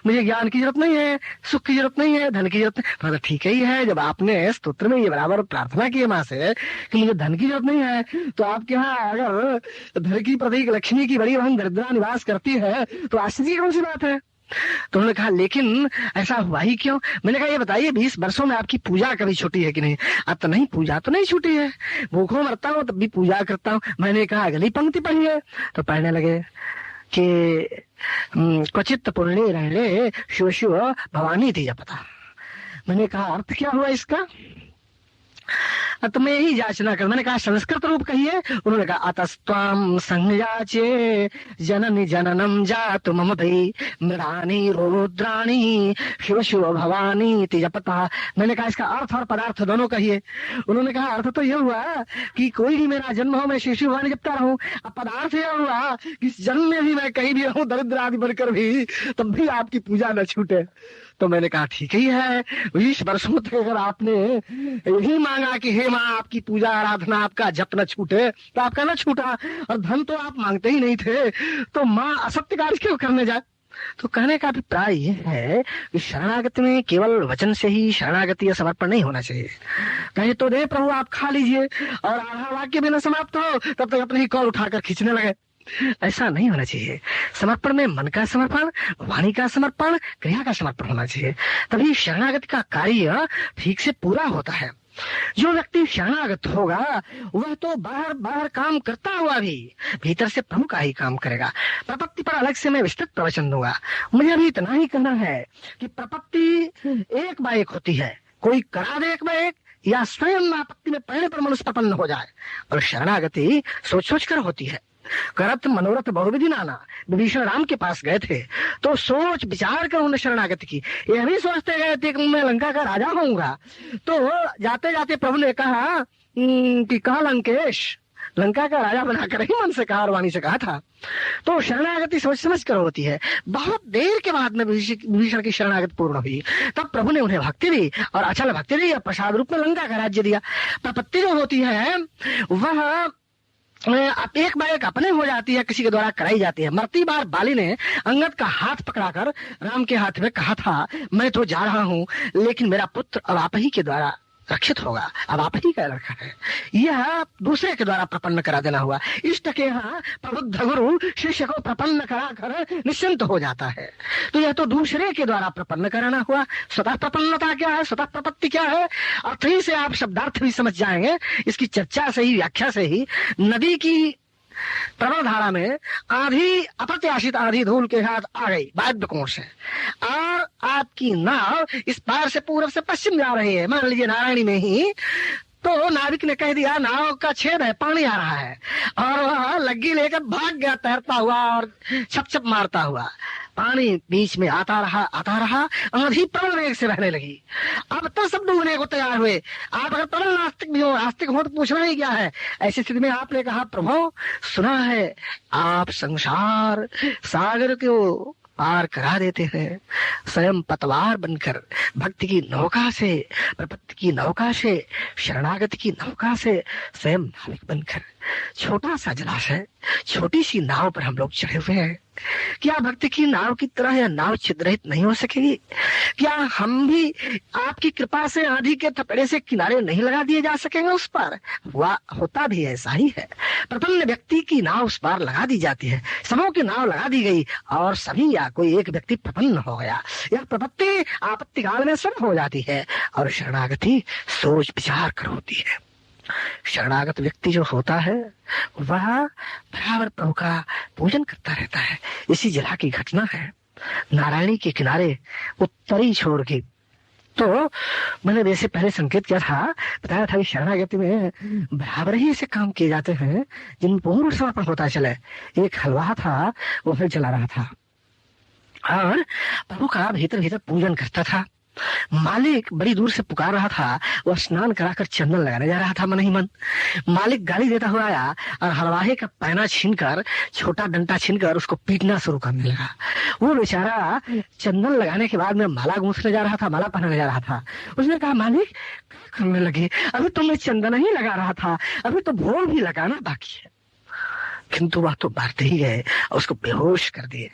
मुझे ज्ञान की जरूरत नहीं है, सुख की जरूरत नहीं है, धन की जरूरत नहीं। मतलब ठीक ही है, जब आपने स्तोत्र में ये बराबर प्रार्थना की है माँ से कि मुझे धन की जरूरत नहीं है, तो आपके यहाँ अगर धन की प्रतीक लक्ष्मी की बड़ी बहन दरिद्रा निवास करती है तो आश्चर्य की कौन सी बात है? तो उन्होंने कहा लेकिन ऐसा हुआ ही क्यों? मैंने कहा ये बताइए 20 वर्षों में आपकी पूजा कभी छूटी है कि नहीं? अब तो नहीं, पूजा तो नहीं छूटी है, भूखों मरता हूँ तब भी पूजा करता हूँ। मैंने कहा अगली पंक्ति पढ़िए। तो पढ़ने लगे कि क्वचित पुण्य रहने शिव शिव भवानी थी जपता। मैंने कहा अर्थ क्या हुआ इसका? तो मैं यही याचना कर, मैंने कहा संस्कृत रूप कहिए। उन्होंने कहा अतस्त्वाम संयाचे जननी जननम जातु मम भई मृडानी रुद्राणी शिव शिव भवानी तिजपता। मैंने कहा इसका अर्थ और पदार्थ दोनों कहिए। उन्होंने कहा अर्थ तो यह हुआ कि कोई भी मेरा जन्म हो मैं शिव शिव भवानी जपता रहूं। अब पदार्थ यह हुआ कि इस जन्म में भी मैं कहीं भी रहूं दरिद्र आदि बनकर भी, तब भी आपकी पूजा न छूटे। तो मैंने कहा ठीक ही है, 20 वर्षों तक अगर आपने यही मांगा कि हे माँ आपकी पूजा आराधना आपका जप न छूटे, तो आपका न छूटा, और धन तो आप मांगते ही नहीं थे, तो माँ असत्य कार्य क्यों करने जाए? तो कहने का अभिप्राय यह है कि शरणागति में केवल वचन से ही शरणागति या समर्पण नहीं होना चाहिए। कहे तो दे प्रभु आप खा लीजिए, और आधा वाक्य भी न समाप्त हो तब तक अपने ही कॉल उठाकर खींचने लगे। ऐसा नहीं होना चाहिए। समर्पण में मन का समर्पण, वाणी का समर्पण, क्रिया का समर्पण होना चाहिए, तभी शरणागति का कार्य ठीक से पूरा होता है। जो व्यक्ति शरणागत होगा वह तो बाहर बाहर काम करता हुआ भी भीतर से प्रभु का ही काम करेगा। प्रपत्ति पर अलग से मैं विस्तृत प्रवचन दूंगा। मुझे अभी इतना ही कहना है कि प्रपत्ति एक बार एक होती है, कोई करा दे एक बार एक, या स्वयं आपत्ति में पड़ने पर मनुष्य प्रपन्न हो जाए। और शरणागति सोच सोच कर होती है। करत मनोरथ बहुविधि नाना, विभीषण राम के पास गए थे तो सोच विचार कर उन्होंने शरणागति की। यह भी सोचते गए थे कि मैं लंका का राजा होऊंगा। तो जाते जाते प्रभु ने कहा कि कहा लंकेश, लंका का राजा बनाकर ही मन से कहा और वाणी से कहा था। तो शरणागति सोच समझ कर होती है। बहुत देर के बाद में विभीषण की शरणागति पूर्ण हुई, तब प्रभु ने उन्हें भक्ति दी और अचल भक्ति दी और प्रसाद रूप में लंका का राज्य दिया। प्रपत्ति जो होती है वह एक बार एक अपने हो जाती है, किसी के द्वारा कराई जाती है। मरती बार बाली ने अंगद का हाथ पकड़ाकर राम के हाथ में कहा था मैं तो जा रहा हूँ, लेकिन मेरा पुत्र अब आप ही के द्वारा रक्षित होगा, अब आप ही का रखा है। यह दूसरे के द्वारा प्रपन्न करा देना हुआ। इष्ट के यहाँ प्रबुद्ध गुरु शिष्य को प्रपन्न करा कर निश्चिंत हो जाता है। तो यह तो दूसरे के द्वारा प्रपन्न कराना हुआ। स्वतः प्रपन्नता क्या है, स्वतः प्रपत्ति क्या है, अर्थ ही से आप शब्दार्थ भी समझ जाएंगे। इसकी चर्चा से ही, व्याख्या से ही, नदी की प्रबल धारा में आधी अप्रत्याशित आधी धूल के साथ आ गई वायव्य कोण से, और आपकी नाव इस पार से पूर्व से पश्चिम जा रही है। मान लीजिए नारायणी में ही, तो नाविक ने कह दिया नाव का छेद है, पानी आ रहा है, और वह लग्गी लेकर भाग गया तैरता हुआ और छप छप मारता हुआ। पानी बीच में आता रहा, आंधी प्रबल वेग से बहने लगी। अब तो सब डूबने को तैयार हुए। आप अगर प्रबल नास्तिक भी हो, आस्तिक हो, तो पूछना ही क्या है। ऐसी स्थिति में आपने कहा, प्रभु सुना है आप संसार सागर को पार करा देते हैं, स्वयं पतवार बनकर भक्ति की नौका से, प्रपत्ति की नौका से, शरणागति की नौका से स्वयं नाविक बनकर छोटा सा जलाशय, छोटी सी नाव पर हम लोग चढ़े हुए हैं। क्या भक्ति की नाव की तरह यह नाव छिद्रहित नहीं हो सकेगी? क्या हम भी आपकी कृपा से आंधी के थपेड़े से किनारे नहीं लगा दिए जा सकेंगे उस पार? होता भी ऐसा ही है। प्रपन्न व्यक्ति की नाव उस पार लगा दी जाती है, समूह की नाव लगा दी गई और सभी या कोई एक व्यक्ति प्रपन्न हो गया। यह प्रपत्ति आपत्ति काल में स्वयं हो जाती है और शरणागति सोच विचार कर होती है। शरणागत व्यक्ति जो होता है वह बराबर प्रभु का पूजन करता रहता है। इसी जला की घटना है नारायणी के किनारे उत्तरी छोर की। तो मैंने जैसे पहले संकेत किया था, बताया था कि शरणागति में बराबर ही ऐसे काम किए जाते हैं जिन पूर्ण समर्पण होता चले। एक हलवा था, वो फिर जला रहा था और प्रभु का भीतर भीतर पूजन करता था। मालिक बड़ी दूर से पुकार रहा था, वह स्नान कराकर चंदन लगाने जा रहा था मन ही मन। मालिक गाली देता हुआ आया और हलवाहे का पैना छीनकर, छोटा डंडा छीनकर उसको पीटना शुरू करने लगा। वो बेचारा चंदन लगाने के बाद में माला गूंथने जा रहा था, माला पहनाने जा रहा था। उसने कहा, मालिक क्या करने लगे? अभी तो मैं चंदन ही लगा रहा था, अभी तो भोग भी लगाना बाकी है। किंतु वह तो मारते ही गए और उसको बेहोश कर दिए।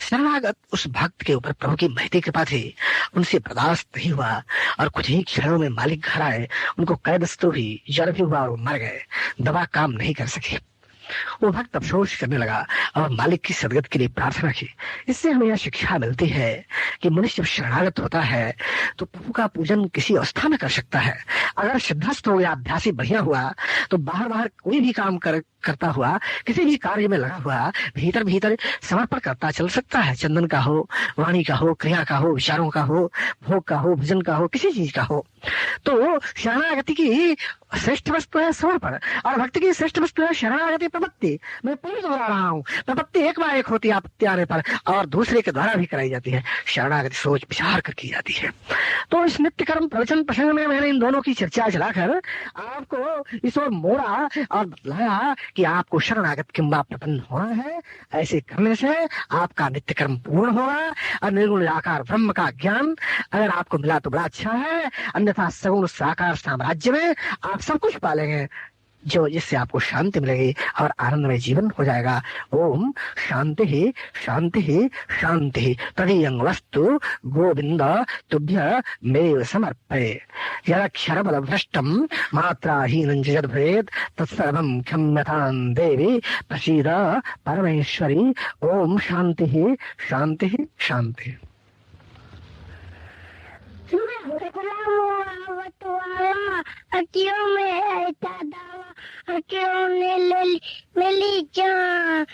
शरणागत उस भक्त के ऊपर प्रभु की महती कृपा थी, उनसे बर्दाश्त नहीं हुआ और कुछ ही क्षणों में मालिक घर आए। उनको कैदस्तु हुई, जड़ भी हुआ और वो मर गए। दवा काम नहीं कर सकी। वो भक्त अफसोस करने लगा और मालिक की सदगत के लिए प्रार्थना की। इससे हमें यह शिक्षा मिलती है कि मनुष्य जब शरणागत होता है तो प्रभु का पूजन किसी अवस्था में कर सकता है। अगर सिद्धस्त हो गया, अभ्यासी बढ़िया हुआ, तो बाहर बाहर कोई भी काम करता हुआ, किसी भी कार्य में लगा हुआ, भीतर भीतर समर्पण करता चल सकता है। चंदन का हो, वाणी का हो, क्रिया का हो, विचारों का हो, भोग का हो, भजन का हो, किसी चीज का हो। तो शरणागति की श्रेष्ठ वस्तु है समर्पण और भक्ति की श्रेष्ठ वस्तु है शरणागति प्रपत्ति। मैं पूरी दोहरा रहा हूँ, प्रपत्ति एक बार एक होती है आपत्ति आने पर और दूसरे के द्वारा भी कराई जाती है। शरणागति सोच विचार कर की जाती है। तो इस नित्य कर्म प्रवचन प्रसंग में मैंने इन दोनों की चर्चा चलाकर आपको इस ओर मोड़ा और बतलाया कि आपको शरणागत किंबा प्रपन्न होना है। ऐसे करने से आपका नित्य कर्म पूर्ण होगा और निर्गुण निराकार ब्रह्म का ज्ञान अगर आपको मिला तो बड़ा अच्छा है, अन्यथा सगुण साकार साम्राज्य में आप सब कुछ पालेंगे जो जिससे आपको शांति मिलेगी और आनंदमय जीवन हो जाएगा। ओम शांति ही शांति ही शांति ही तदीयं वस्तु गोविंद तुभ्य मेव समर्पये। यदक्षरबल भ्रष्टं मात्राहीनं च यद् भवेत् तत्सर्वं क्षम्यतां देवी प्रसीद परमेश्वरी। ओम शांति ही शांति ही शांति। अतियों में ऐसा दावा, अतियों ने ले ली जान।